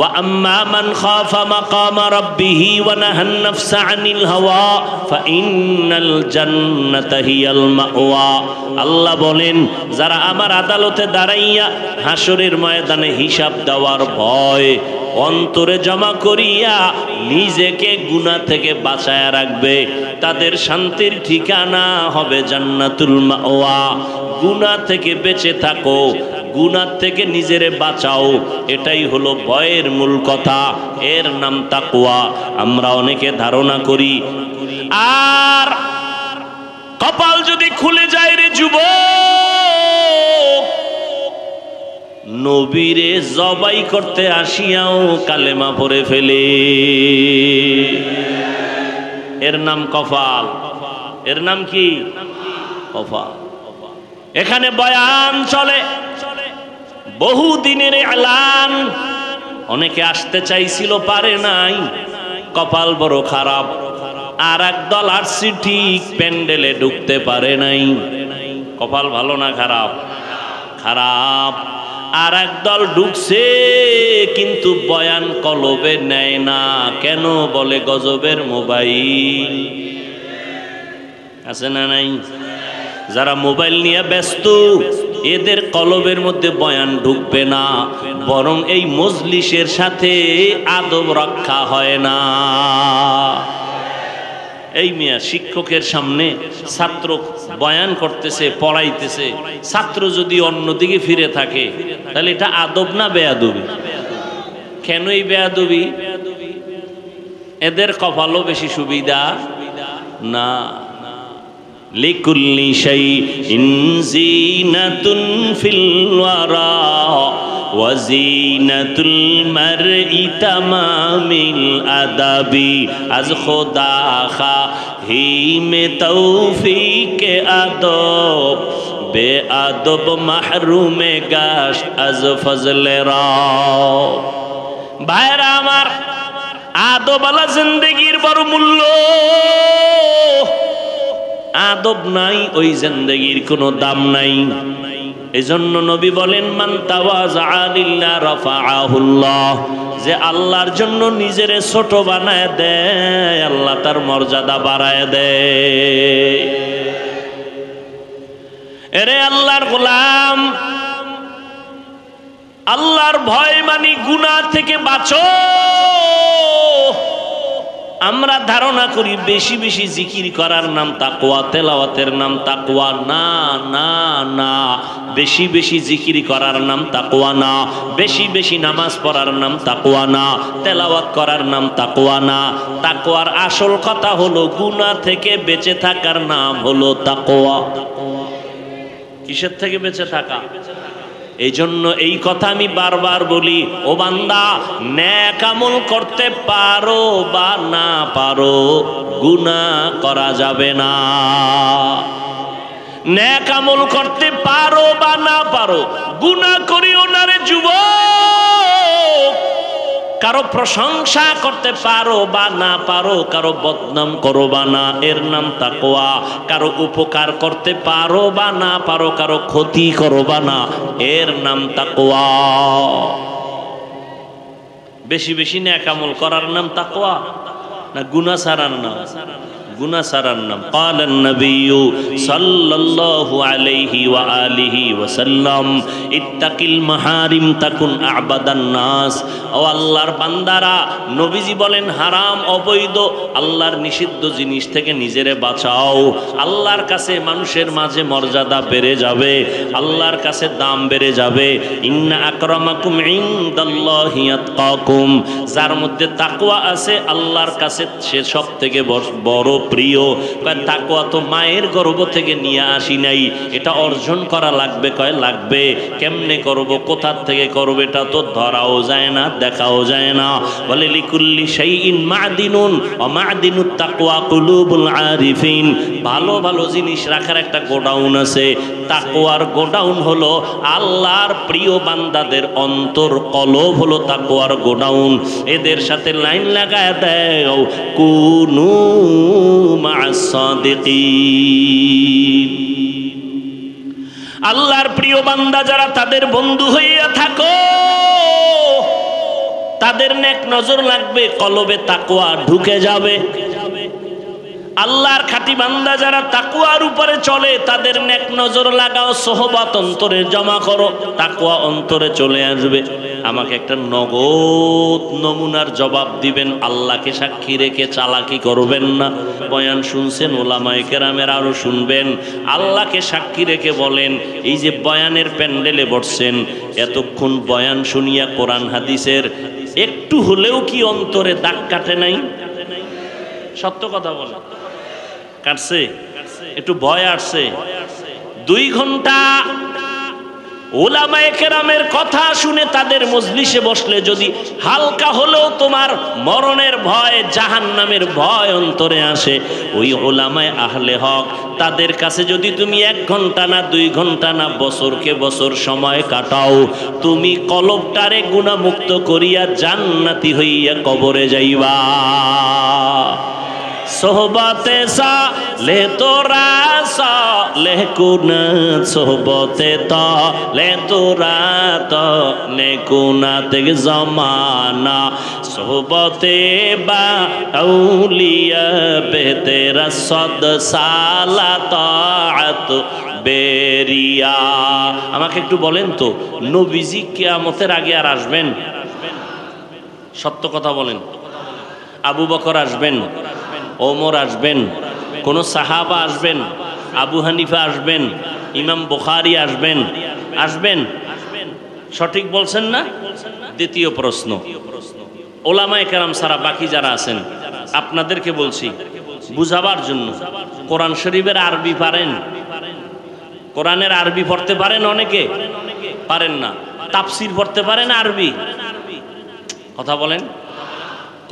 وأما من خاف مقام ربه ونهى النفس عن الهوى فإن الجنة هي المأوى। আল্লাহ বলেন যারা আমার আদালতে দাঁড়াইয়া হাসরের ময়দানে হিসাব দেওয়ার ভয় অন্তরে জমা করিয়া নিজেকে গুনাহ থেকে বাঁচায়া রাখবে তাদের শান্তির ঠিকানা হবে জান্নাতুল মাওয়া। গুনাহ থেকে বেঁচে থাকো, গুনাহ থেকে নিজেরে বাঁচাও, এটাই হলো ভয়ের মূল কথা। এর নাম তাকওয়া। আমরা অনেকে ধারণা করি, আর কপাল যদি খুলে যায় রে যুবক, নবীরে জবাই করতে আসিয়াও কালেমা পড়ে ফেলে। এর নাম কপাল। এর নাম কি? কপাল। এখানে বয়ান চলে, বহু দিনের এলান, অনেকে আসতে চাইছিল পারে নাই, কপাল বড় খারাপ। আর একদল আসছি ঠিক, প্যান্ডেলে ঢুকতে পারে নাই। কপাল ভালো না খারাপ? খারাপ। আর একদল ঢুকছে কিন্তু বয়ান কলবে নেয় না, কেন? বলে গজবের মোবাইল আছে না নাই? যারা মোবাইল নিয়ে ব্যস্ত, এদের কলবের মধ্যে বয়ান ঢুকবে না, বরং এই মজলিসের সাথে আদব রক্ষা হয় না। এই মিয়া শিক্ষকের সামনে ছাত্র বয়ান করতেছে, পড়াইতেছে, ছাত্র যদি অন্যদিকে ফিরে থাকে তাহলে এটা আদব না বেয়াদবি? কেন এই বেয়াদবি? এদের কপালও বেশি সুবিধা না। লিকুল্লি শাইইন যিনাতুন ফিল ওয়ারা ওয়া যিনাতুল মারই তামামিল আদাবি। আজ খোদা খাহিমে তৌফিকে আদব, বে আদব মাহরুমে গাশ আজ ফজলে রাও। ভাইরা আমার, আদবওয়ালা জিন্দেগির বড় মূল্য। আদব নাই, ওই জিন্দেগির কোনো দাম নাই। এজন্য নবী বলেন, মান তাওয়াজা লিল্লাহ রাফাআহুল্লাহ, যে আল্লাহর জন্য নিজেরে ছোট বানায় দেয়, আল্লাহ তার মর্যাদা বাড়ায় দেয়। এরে আল্লাহর গোলাম, আল্লাহর ভয় মানি গুনাহ থেকে বাঁচো। আমরা ধারণা করি বেশি বেশি জিকির করার নাম তাকওয়া, তেলাওয়াতের নাম তাকওয়া। না না না, বেশি বেশি জিকির করার নাম তাকওয়া না, বেশি বেশি নামাজ পড়ার নাম তাকওয়া না, তেলাওয়াত করার নাম তাকওয়া না। তাকওয়ার আসল কথা হলো গুনাহ থেকে বেঁচে থাকার নাম হলো তাকওয়া। কিসের থেকে বেঁচে থাকা? এই জন্য এই কথা আমি বারবার বলি, ও বান্দা, নেক আমল করতে পারো বা না পারো, গুনাহ করা যাবে না। নেক আমল করতে পারো বা না পারো, গুনাহ করিও না রে যুবক। কারো প্রশংসা করতে পারো বা না পারো, কারো বদনাম করবা না, এর নাম তাকওয়া। কারো উপকার করতে পারো বা না পারো, কারো ক্ষতি করবা না, এর নাম তাকওয়া। বেশি বেশি নেক আমল করার নাম তাকওয়া না গুনাহ ছাড়ার নাম? গুনাহ ছাড়ার নাম। قال النبي صلى الله عليه وآله وسلم اتق المحارم تكن أعبد الناس। ও আল্লাহর বান্দারা, নবীজি বলেন, হারাম অবৈধ আল্লাহর নিষিদ্ধ জিনিস থেকে নিজেরে বাঁচাও। আল্লাহর কাছে মানুষের মাঝে মর্যাদা বেড়ে যাবে, আল্লাহর কাছে দাম বেড়ে যাবে। ইন্না আকরামাকুম ইনদাল্লাহি আতকাকুম, যার মধ্যে তাকওয়া আছে আল্লাহর কাছে সে সব থেকে বড় প্রিয়। তাকওয়া তো মায়ের গর্ভ থেকে নিয়ে আসি নাই, এটা অর্জন করা লাগবে। কয় লাগবে। কেমনে করব, কোথা থেকে করব, এটা তো ধরাও যায় না, দেখাও যায় না। বলে লিকুল্লি শাইইন মাদিনুন ওয়া মাদিনুত তাকওয়া কুলুবুল আরিফিন। ভালো ভালো জিনিস রাখার একটা গোডাউন আছে। তাকওয়ার গোডাউন হলো আল্লাহর প্রিয় বান্দাদের অন্তর, কলব হলো তাকওয়ার গোডাউন। এদের সাথে লাইন লাগায় দাও, কুনু মা'আস সাদিকিন। আল্লাহর প্রিয় বান্দা যারা, তাদের বন্ধু হইয়া থাকো। তাদের নেক নজর লাগবে, কলবে তাকওয়া ঢুকে যাবে। আল্লাহর খাঁটি বান্দা যারা তাকওয়ার উপরে চলে তাদের নেক নজর লাগাও, সোহবত অন্তরে জমা করো, তাকওয়া অন্তরে চলে আসবে। আমাকে একটা নগদ নমুনার জবাব দিবেন, আল্লাহকে সাক্ষী রেখে চালাকি করবেন না। বয়ান শুনছেন, ওলামায়ে কেরামের আরো শুনবেন। আল্লাহকে সাক্ষী রেখে বলেন, এই যে বয়ানের প্যান্ডেলে বসছেন, এতক্ষণ বয়ান শুনিয়া কোরআন হাদিসের একটু হলেও কি অন্তরে দাগ কাটে নাই? সত্য কথা বলে কাটছে? একটু ভয় আসছে? 2 ঘন্টা উলামায়ে কেরামের কথা শুনে তাদের মজলিসে বসলে যদি হালকা হলেও তোমার মরণের ভয়, জাহান্নামের ভয় অন্তরে আসে, ওই উলামায়ে আহলে হক তাদের কাছে যদি তুমি 1 ঘন্টা না 2 ঘন্টা না বছরকে বছর সময় কাটাও, তুমি কলবটারে গুনাহমুক্ত করিয়া জান্নাতি হইয়া কবরে যাইবা। সোহবতে সালে তোরা সালে কুনা, সোহবতে তালে তোরা তালে কুনা থেকে জমানা, সোহবতে বা আউলিয়া বে তেরা সদ সালা তাআত বেরিয়া। আমাকে একটু বলেন তো, নবীজি কিয়ামতের আগে আর আসবেন? সত্য কথা বলেন। আবু বকর আসবেন, ওমর আসবেন, কোন সাহাবা আসবেন, আবু হানিফা আসবেন, ইমাম বুখারী আসবেন? আসবেন? সঠিক বলছেন না? দ্বিতীয় প্রশ্ন, ওলামায়ে কেরাম ছাড়া বাকি যারা আছেন আপনাদেরকে বলছি বুঝাবার জন্য, কোরআন শরীফের আরবি পারেন? কোরআনের আরবি পড়তে পারেন? অনেকে পারেন না। তাফসীর পড়তে পারেন আরবি? কথা বলেন।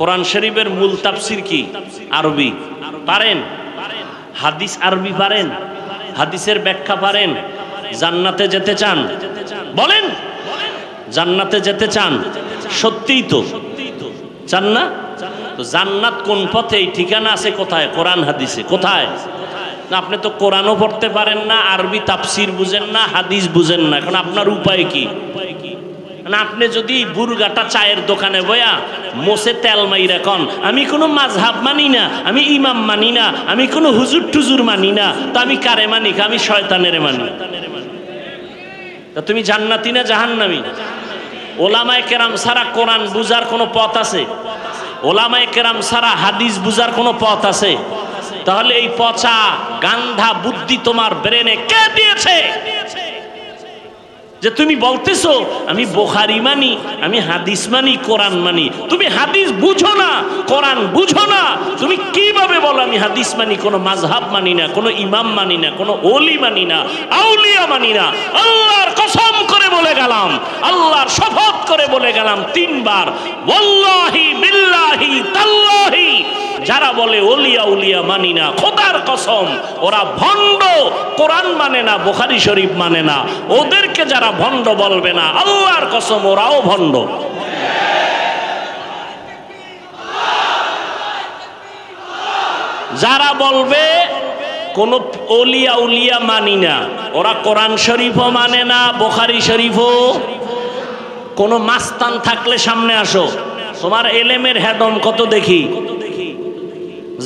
কোরআন শরীফের মূল তাফসীর কি? আরবি। পারেন? হাদিস আরবি পারেন? হাদিসের ব্যাখ্যা পারেন? জান্নাতে যেতে চান? বলেন, জান্নাতে যেতে চান? সত্যিই তো চান না? তো জান্নাত কোন পথে, এই ঠিকানা আছে কোথায়? কোরআন হাদিসে। কোথায়? না, আপনি তো কোরআনও পড়তে পারেন না, আরবি তাফসীর বুঝেন না, হাদিস বুঝেন না, এখন আপনার উপায় কি? না, আপনি যদি বুরগাটা চায়ের দোকানে বয়া মোসে তেল মাইরা কন আমি কোনো মাযহাব মানি না, আমি ইমাম মানি না, আমি কোনো হুজুর টুজুর মানি না, তো আমি কারে মানি? আমি শয়তানের মানি। তা তুমি জান্নাতি না জাহান্নামী? ওলামায়ে কেরাম ছাড়া কোরআন বুঝার কোনো পথ আছে? ওলামায়ে কেরাম ছাড়া হাদিস বুঝার কোনো পথ আছে? তাহলে এই পচা গান্ধা বুদ্ধি তোমার ব্রেনে কে দিয়েছে যে তুমি বলতেছো আমি বুখারী মানি, আমি হাদিস মানি, কোরআন মানি? তুমি হাদিস বুঝো না, কোরআন বুঝো না, তুমি কিভাবে বলো আমি হাদিস মানি? কোনো মাযহাব মানি না, কোনো ইমাম মানি না, কোনো ওলি মানি না, আউলিয়া মানি না। আল্লাহর কসম করে বলে গেলাম, আল্লাহর শপথ করে বলে গেলাম 3 বার, ওয়াল্লাহি বিল্লাহি তাল্লাহি, যারা বলে ওলিয়া উলিয়া মানি না, খোদার কসম ওরা ভণ্ড। কোরআন মানে না, বুখারী শরীফ মানে না, ওদেরকে যারা ভণ্ড বলবে না, আল্লাহর কসম ওরাও ভণ্ড। যারা বলবে কোন ওলিয়া উলিয়া মানি না, ওরা কোরআন শরীফও মানে না, বুখারী শরীফও। কোন মাস্তান থাকলে সামনে আসো, তোমার এলেমের হেডম কত দেখি।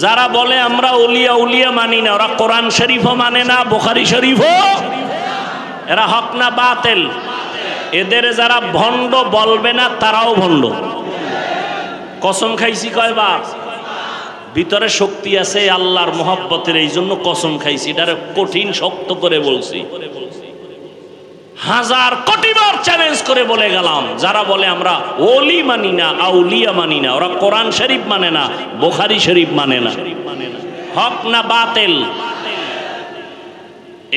যারা বলে আমরা ওলিয়া উলিয়া মানি না, ওরা কোরআন শরীফও মানে না, বুখারী শরীফও। এরা হক না বাতিল? এদের যারা ভণ্ড বলবে না তারাও ভণ্ড। কসম খাইছি কয়বার? ভিতরে শক্তি আছে আল্লাহর মহব্বতের, এই জন্য কসম খাইছি, এটারে কঠিন শক্ত করে বলছি। 1000 কোটি বার চ্যালেঞ্জ করে বলে গেলাম, যারা বলে আমরা ওলি মানি না, আউলিয়া মানি না, ওরা কোরআন শরীফ মানে না, বুখারী শরীফ মানে না। হক না বাতিল?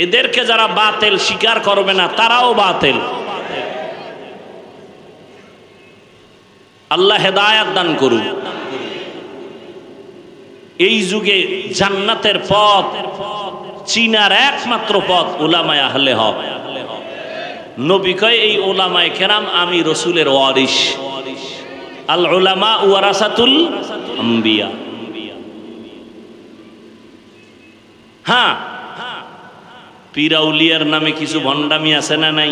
এদেরকে যারা বাতিল স্বীকার করবে না তারাও বাতিল। আল্লাহ হেদায়েত দান করুন। এই যুগে জান্নাতের পথ চিনার একমাত্র পথ উলামায়ে আহলে হক। নবী কয় এই উলামায়ে কেরাম আমি রাসূলের ওয়ারিস, আল উলামা ওয়ারাসাতুল আম্বিয়া। হ্যাঁ, পীর আউলিয়ার নামে কিছু ভণ্ডামি আছে না নাই?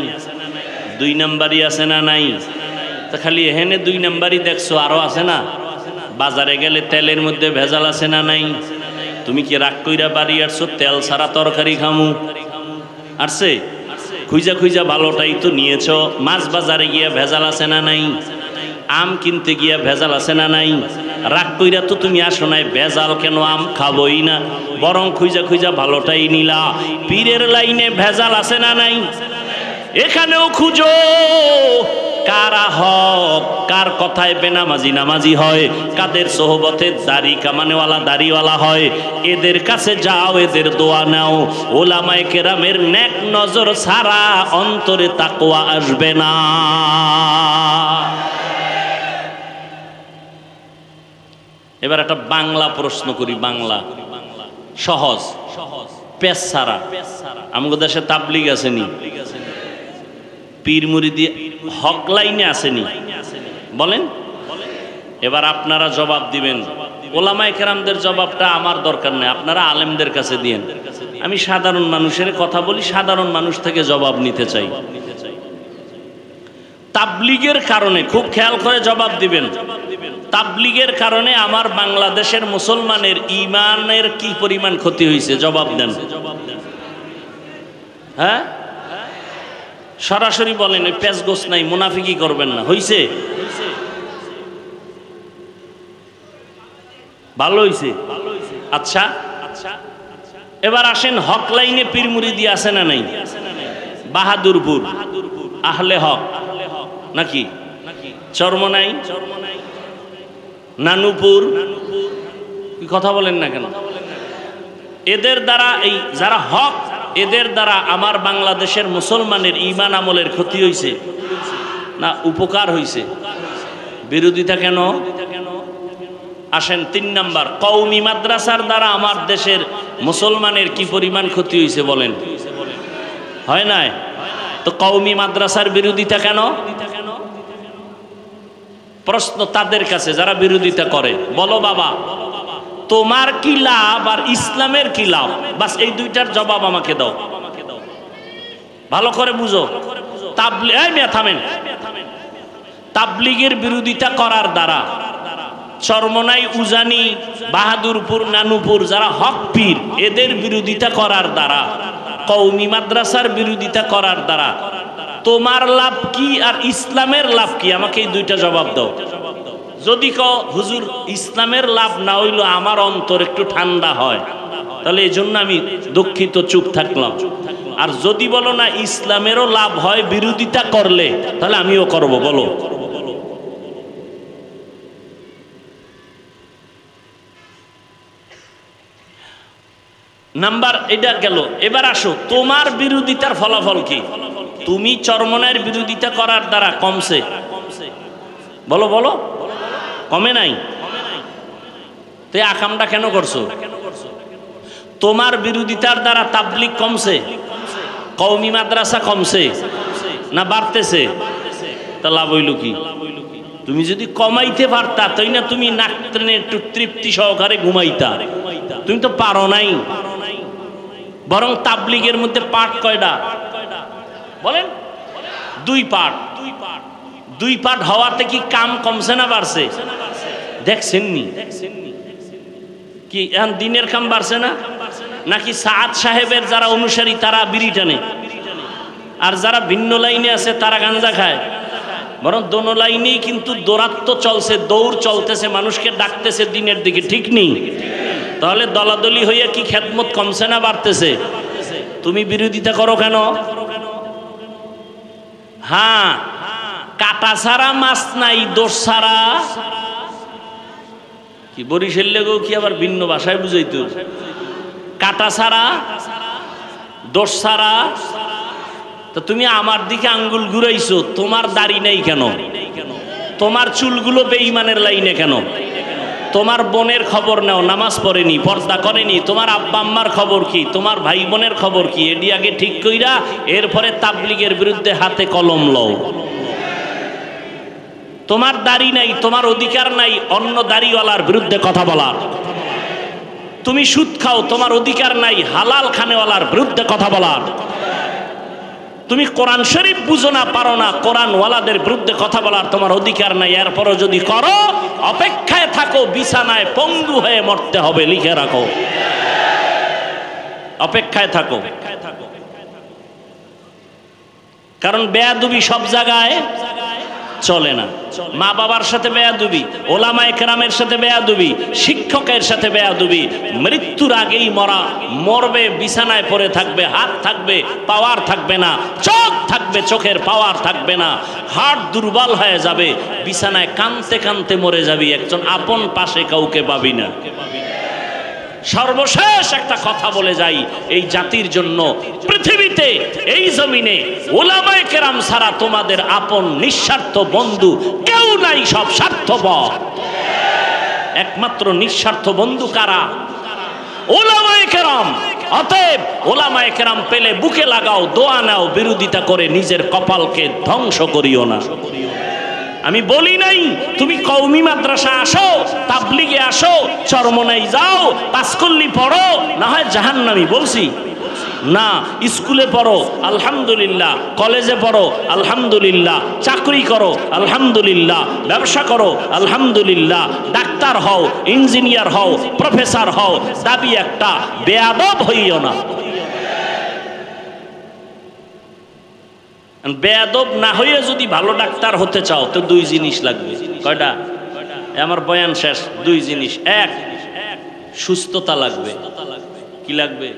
2 নাম্বারই আছে না নাই? তা খালি এখানে 2 নাম্বারই দেখছো, আরো আছে না? বাজারে গেলে তেলের মধ্যে ভেজাল আছে না নাই? তুমি কি রাগ কইরা বাড়ি আসছো তেল ছাড়া তরকারি খামু? আসছে খুঁজা খুঁজা ভালোটাই তো নিয়েছ। মাছ বাজারে গিয়া ভেজাল আছে না নাই? আম কিনতে গিয়া ভেজাল আছে না নাই? রাগ কইরা তো তুমি আসো নাই, ভেজাল কেন আম খাবই না, বরং খুঁজা খুঁজা ভালোটাই নিলা। পীরের লাইনে ভেজাল আছে না নাই? এখানেও খুঁজো কারা হক, কার কথায় বেনামাজি নামাজি হয়, কাদের সোহবতে দাড়ি কামানেওয়ালা দাড়িওয়ালা হয়, এদের কাছে যাও, এদের দোয়া নাও। ওলামায়ে কেরামের নেক নজর ছাড়া অন্তরে তাকওয়া আসবে না। এবার একটা বাংলা প্রশ্ন করি, বাংলা সহজ পেশ ছাড়া। আমাদের দেশে তাবলিগ আসেনি, পীর মুরিদি হক লাইনে আসেনি, বলেন। এবার আপনারা জবাব দিবেন। ওলামায়ে কেরামদের জবাবটা আমার দরকার নেই, আপনারা আলেমদের কাছে দিয়েন। আমি সাধারণ মানুষের কথা বলি, সাধারণ মানুষ থেকে জবাব নিতে চাই। তাবলিগের কারণে, খুব খেয়াল করে জবাব দিবেন, তাবলিগের কারণে আমার বাংলাদেশের মুসলমানের ঈমানের কি পরিমাণ ক্ষতি হয়েছে? জবাব দেন। হ্যাঁ, সরাসরি বলেন, ওই পেঁচগোছ নাই, মুনাফিকি করবেন না। হইছে? ভালো হইছে? আচ্ছা, এবার আসেন হক লাইনে পীর মুরিদি আছে না নাই? বাহাদুরপুর আহলে হক নাকি? চরমনাই, নানুপুর, কি কথা বলেন না কেন? এদের দ্বারা, এই যারা হক, এদের দ্বারা আমার বাংলাদেশের মুসলমানের ঈমান আমলের ক্ষতি হয়েছে না উপকার হয়েছে? বিরোধিতা কেন? আসেন 3 নাম্বার, কওমি মাদ্রাসার দ্বারা আমার দেশের মুসলমানের কি পরিমাণ ক্ষতি হয়েছে বলেন? হয় নাই? তো কওমি মাদ্রাসার বিরোধিতা কেন? প্রশ্ন তাদের কাছে যারা বিরোধিতা করে, বলো বাবা তোমার কি লাভ আর ইসলামের কি লাভ? বাস এই দুইটার জবাব আমাকে দাও, ভালো করে বুঝো। থামেন। তাবলিগের বিরোধিতা করার দ্বারা চরমনাই, উজানি, বাহাদুরপুর, নানুপুর যারা হক পীর, এদের বিরোধিতা করার দ্বারা, কওমি মাদ্রাসার বিরোধিতা করার দ্বারা তোমার লাভ কি আর ইসলামের লাভ কি? আমাকে এই দুইটা জবাব দাও। যদি কও হুজুর ইসলামের লাভ না হইলো আমার অন্তর একটু ঠান্ডা হয়, তাহলে এই জন্য আমি দুঃখিত, চুপ থাকলাম। আর যদি বলো না ইসলামেরও লাভ হয় বিরোধিতা করলে, তাহলে আমিও করব। বলো। নাম্বার এটা গেল। এবার আসো তোমার বিরোধিতার ফলাফল কি? তুমি চরমনাইয়ের বিরোধিতা করার দ্বারা কমছে, বলো বলো, কমে নাই? তো আকামটা কেন করছো? তোমার বিরোধিতার দ্বারা তাবলিগ কমছে, কওমি মাদ্রাসা কমছে না বাড়তেছে? তা লাভ হইল কি? তুমি যদি কমাইতে পারতা, তাই না তুমি নাক টেনে একটু তৃপ্তি সহকারে ঘুমাইতা। তুমি তো পারো নাই। বরং তাবলিগের মধ্যে পার্ট কয়টা বলেন? 2 পার্ট। 2 পার্ট হওয়াতে কি কাম কমছে না বাড়ছে? দেখছেননি কি এখন দিনের কাম বাড়ছে না? নাকি সাদ সাহেবের যারা অনুসারী তারা বিড়ি টানে, আর যারা ভিন্ন লাইনে আছে তারা গাঞ্জা খায়? বরং দোনো লাইনেই কিন্তু দৌরাত্ম চলছে, দৌড় চলতেছে, মানুষকে ডাকতেছে দিনের দিকে, ঠিক নেই? তাহলে দলাদলি হইয়া কি খেদমত কমছে না বাড়তেছে? তুমি বিরোধিতা করো কেন? হ্যাঁ, কাটা ছাড়া মাছ নাই, দোষ ছাড়া কি? বরিশাল লেগেও কি আবার ভিন্ন ভাষায় বুঝাইতো? কাটা ছাড়া, দোষ ছাড়া। তো তুমি আমার দিকে আঙ্গুল ঘুরাইছো, তোমার দাড়ি নেই কেন? তোমার চুলগুলো বেঈমানের লাইনে কেন? তোমার বোনের খবর নাও, নামাজ পড়েনি, পর্দা করেনি, তোমার আব্বা আম্মার খবর কি? তোমার ভাই বোনের খবর কি? এটি আগে ঠিক কইরা এরপরে তাবলিগের বিরুদ্ধে হাতে কলম লও। তোমার দাড়ি নাই, তোমার অধিকার নাই অন্য দাড়িওয়ালার বিরুদ্ধে কথা বলার। তুমি সুদ খাও, তোমার অধিকার নাই হালাল খানেওয়ালার বিরুদ্ধে কথা বলার। তুমি কোরআন শরীফ বুঝো না, পারো না, কোরআন ওয়ালাদের বিরুদ্ধে কথা বলার তোমার অধিকার নাই, এরপরও যদি করো অপেক্ষায় থাকো, বিছানায় পঙ্গু হয়ে মরতে হবে, লিখে রাখো, অপেক্ষায় থাকো। কারণ বেয়াদবি সব জায়গায় চলে না। মা বাবার সাথে বেয়াদবি, ওলামায়ে কেরামের সাথে বেয়াদবি, শিক্ষকের সাথে বেয়াদবি, মৃত্যুর আগেই মরবে, বিছানায় পড়ে থাকবে, হাত থাকবে, পাওয়ার থাকবে না, চোখ থাকবে, চোখের পাওয়ার থাকবে না, হার্ট দুর্বল হয়ে যাবে, বিছানায় কাঁদতে কাঁদতে মরে যাবি, একজন আপন পাশে কাউকে পাবি না। সর্বশেষ একটা কথা বলে যাই, এই জাতির জন্য পৃথিবীতে এই জমিনে ওলামায়ে কেরাম ছাড়া তোমাদের আপন নিঃস্বার্থ বন্ধু কেউ নাই, সব স্বার্থপর। একমাত্র নিঃস্বার্থ বন্ধু কারা? ওলামায়ে কেরাম। অতএব ওলামায়ে কেরাম পেলে বুকে লাগাও, দোয়া নাও, বিরোধিতা করে নিজের কপালকে ধ্বংস করিও না। আমি বলি নাই তুমি কওমি মাদ্রাসা আসো, তাবলিগে আসো, চরমনাই যাও, পাঁচকল্লি পড়ো, না হয় জাহান্নামী, বলছি না। স্কুলে পড়ো আলহামদুলিল্লাহ, কলেজে পড়ো আলহামদুলিল্লাহ, চাকরি করো আলহামদুলিল্লাহ, ব্যবসা করো আলহামদুলিল্লাহ, ডাক্তার হও, ইঞ্জিনিয়ার হও, প্রফেসর হও, দাবি একটা, বেয়াদব হইও না। বেয়াদব না হয়ে যদি ভালো ডাক্তার হতে চাও তো দুই জিনিস লাগবে। কয়টা? আমার বয়ান শেষ। দুই জিনিস। এক, সুস্থতা লাগবে। কি লাগবে?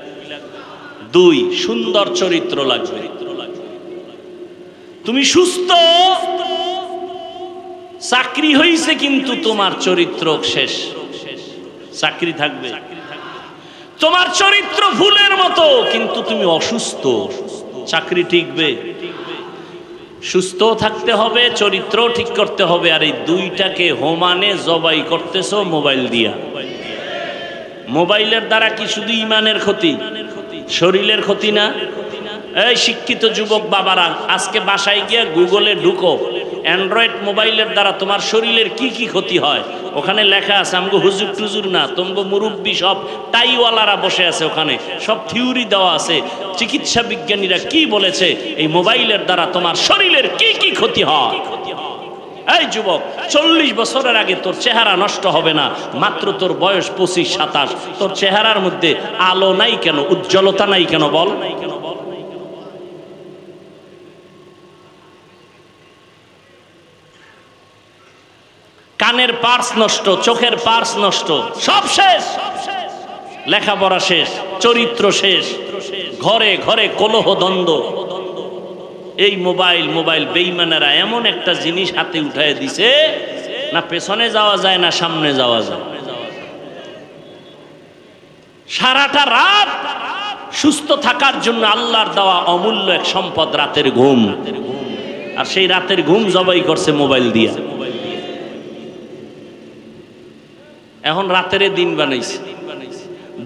দুই, সুন্দর চরিত্র লাগবে। তুমি সুস্থ, চাকরি হইছে কিন্তু তোমার চরিত্র শেষ, চাকরি থাকবে। তোমার চরিত্র ফুলের মতো কিন্তু তুমি অসুস্থ, চাকরি টিকবে। সুস্থ থাকতে হবে, চরিত্র ঠিক করতে হবে। আর এই দুইটাকে হোমানে জবাই করতেছো মোবাইল দিয়া। মোবাইলের দ্বারা কি শুধু ইমানের ক্ষতি, শরীরের ক্ষতি না? এই শিক্ষিত যুবক বাবারা, আজকে বাসায় গিয়ে গুগলে ঢুকো, অ্যান্ড্রয়েড মোবাইলের দ্বারা তোমার শরীরের কি কি ক্ষতি হয় ওখানে লেখা আছে। আমগো হুজুর টুজুর না, তোমগো মুরব্বী সব টাইওয়ালারা বসে আছে, ওখানে সব থিওরি দেওয়া আছে, চিকিৎসা বিজ্ঞানীরা কি বলেছে এই মোবাইলের দ্বারা তোমার শরীরের কি কি ক্ষতি হয়। এই যুবক, 40 বছরের আগে তোর চেহারা নষ্ট হবে না, মাত্র তোর বয়স 25-27, তোর চেহারার মধ্যে আলো নাই কেন, উজ্জ্বলতা নাই কেন বল? কানের পার্স নষ্ট, চোখের পার্স নষ্ট, সব শেষ, লেখাপড়া শেষ, চরিত্র শেষ, ঘরে ঘরে কলহ দ্বন্দ্ব। এই মোবাইল মোবাইল বেঈমানেরা এমন একটা জিনিস হাতে উঠায় দিছে, না পেছনে যাওয়া যায় না সামনে যাওয়া যায়। সারাটা রাত সুস্থ থাকার জন্য আল্লাহর দেওয়া অমূল্য এক সম্পদ রাতের ঘুম, আর সেই রাতের ঘুম জবাই করছে মোবাইল দিয়া। এখন রাতের দিন বানাইছে।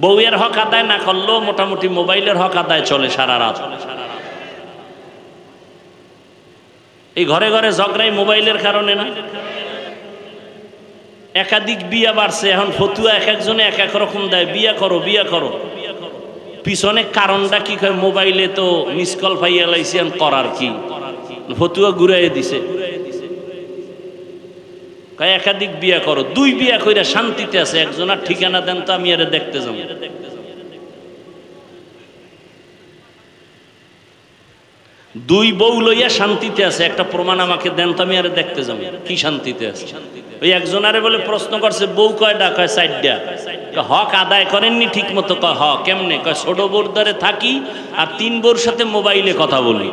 বউয়ের হক আদায় না করলেও মোটামুটি মোবাইলের হক আদায় চলে সারা রাত। এই ঘরে ঘরে ঝগড়াই মোবাইলের কারণে না? একাধিক বিয়া বাড়ছে, এখন ফতুয়া এক একজনে এক এক রকম দেয়, বিয়া করো বিয়া করো। পিছনে কারণটা কি? মোবাইলে তো মিস কল পাইয়া লাইছি, করার কি? ফতুয়া ঘুরাই দিছে, একাধিক বিয়া করো। 2 বিয়া কইরা শান্তিতে আছে, একজনের ঠিকানা দেন তো আমি আরে দেখতে যাব। 2 বউ লইয়া শান্তিতে আছে, একটা প্রমাণ আমাকে দেন তো আমি আরে দেখতে যাব কি শান্তিতে আছে। ওই একজনারে বলে প্রশ্ন করছে, বউ কয়টা? কয় 4টা। হক আদায় করেননি ঠিক মতো? কয় হ। কেমনে? কয় ছোট বউর দ্বারে থাকি আর 3 বউর সাথে মোবাইলে কথা বলি,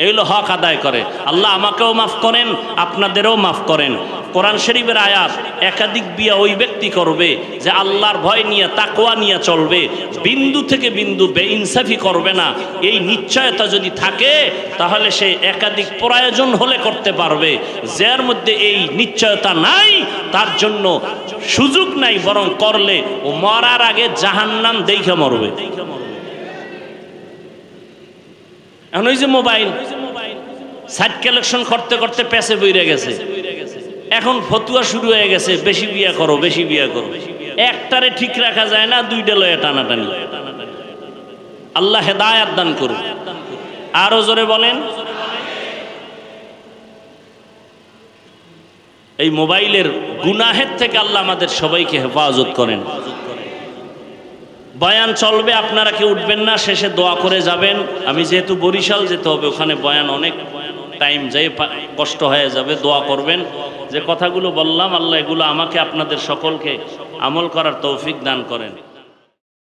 এগুলো হক আদায় করে। আল্লাহ আমাকেও মাফ করেন, আপনাদেরও মাফ করেন। কোরআন শরীফের আয়াত, একাধিক বিয়া ওই ব্যক্তি করবে যে আল্লাহর ভয় নিয়ে তাকওয়া নিয়ে চলবে, বিন্দু থেকে বিন্দু বেইনসাফি করবে না। এই নিশ্চয়তা যদি থাকে তাহলে সে একাধিক প্রয়োজন হলে করতে পারবে। যার মধ্যে এই নিশ্চয়তা নাই তার জন্য সুযোগ নাই, বরং করলে ও মরার আগে জাহান্নাম দেখে মরবে। এখন ওই যে মোবাইল সাইড কালেকশন করতে করতে পেছে বইরে গেছে, এখন ফতুয়া শুরু হয়ে গেছে, বেশি বিয়া করো বেশি বিয়া করো। একটারে ঠিক রাখা যায় না, 2টা লয়ে টানাটানি। আল্লাহ হেদায়াত দান করুন। আরো জোরে বলেন। এই মোবাইলের গুনাহের থেকে আল্লাহ আমাদের সবাইকে হেফাজত করেন। বয়ান চলবে, আপনারা কেউ উঠবেন না, শেষে দোয়া করে যাবেন। আমি যেহেতু বরিশাল যেতে হবে, ওখানে বয়ান অনেক টাইম যাই কষ্ট হয়ে যাবে, দোয়া করবেন। যে কথাগুলো বললাম আল্লাহ এগুলো আমাকে আপনাদের সকলকে আমল করার তৌফিক দান করেন।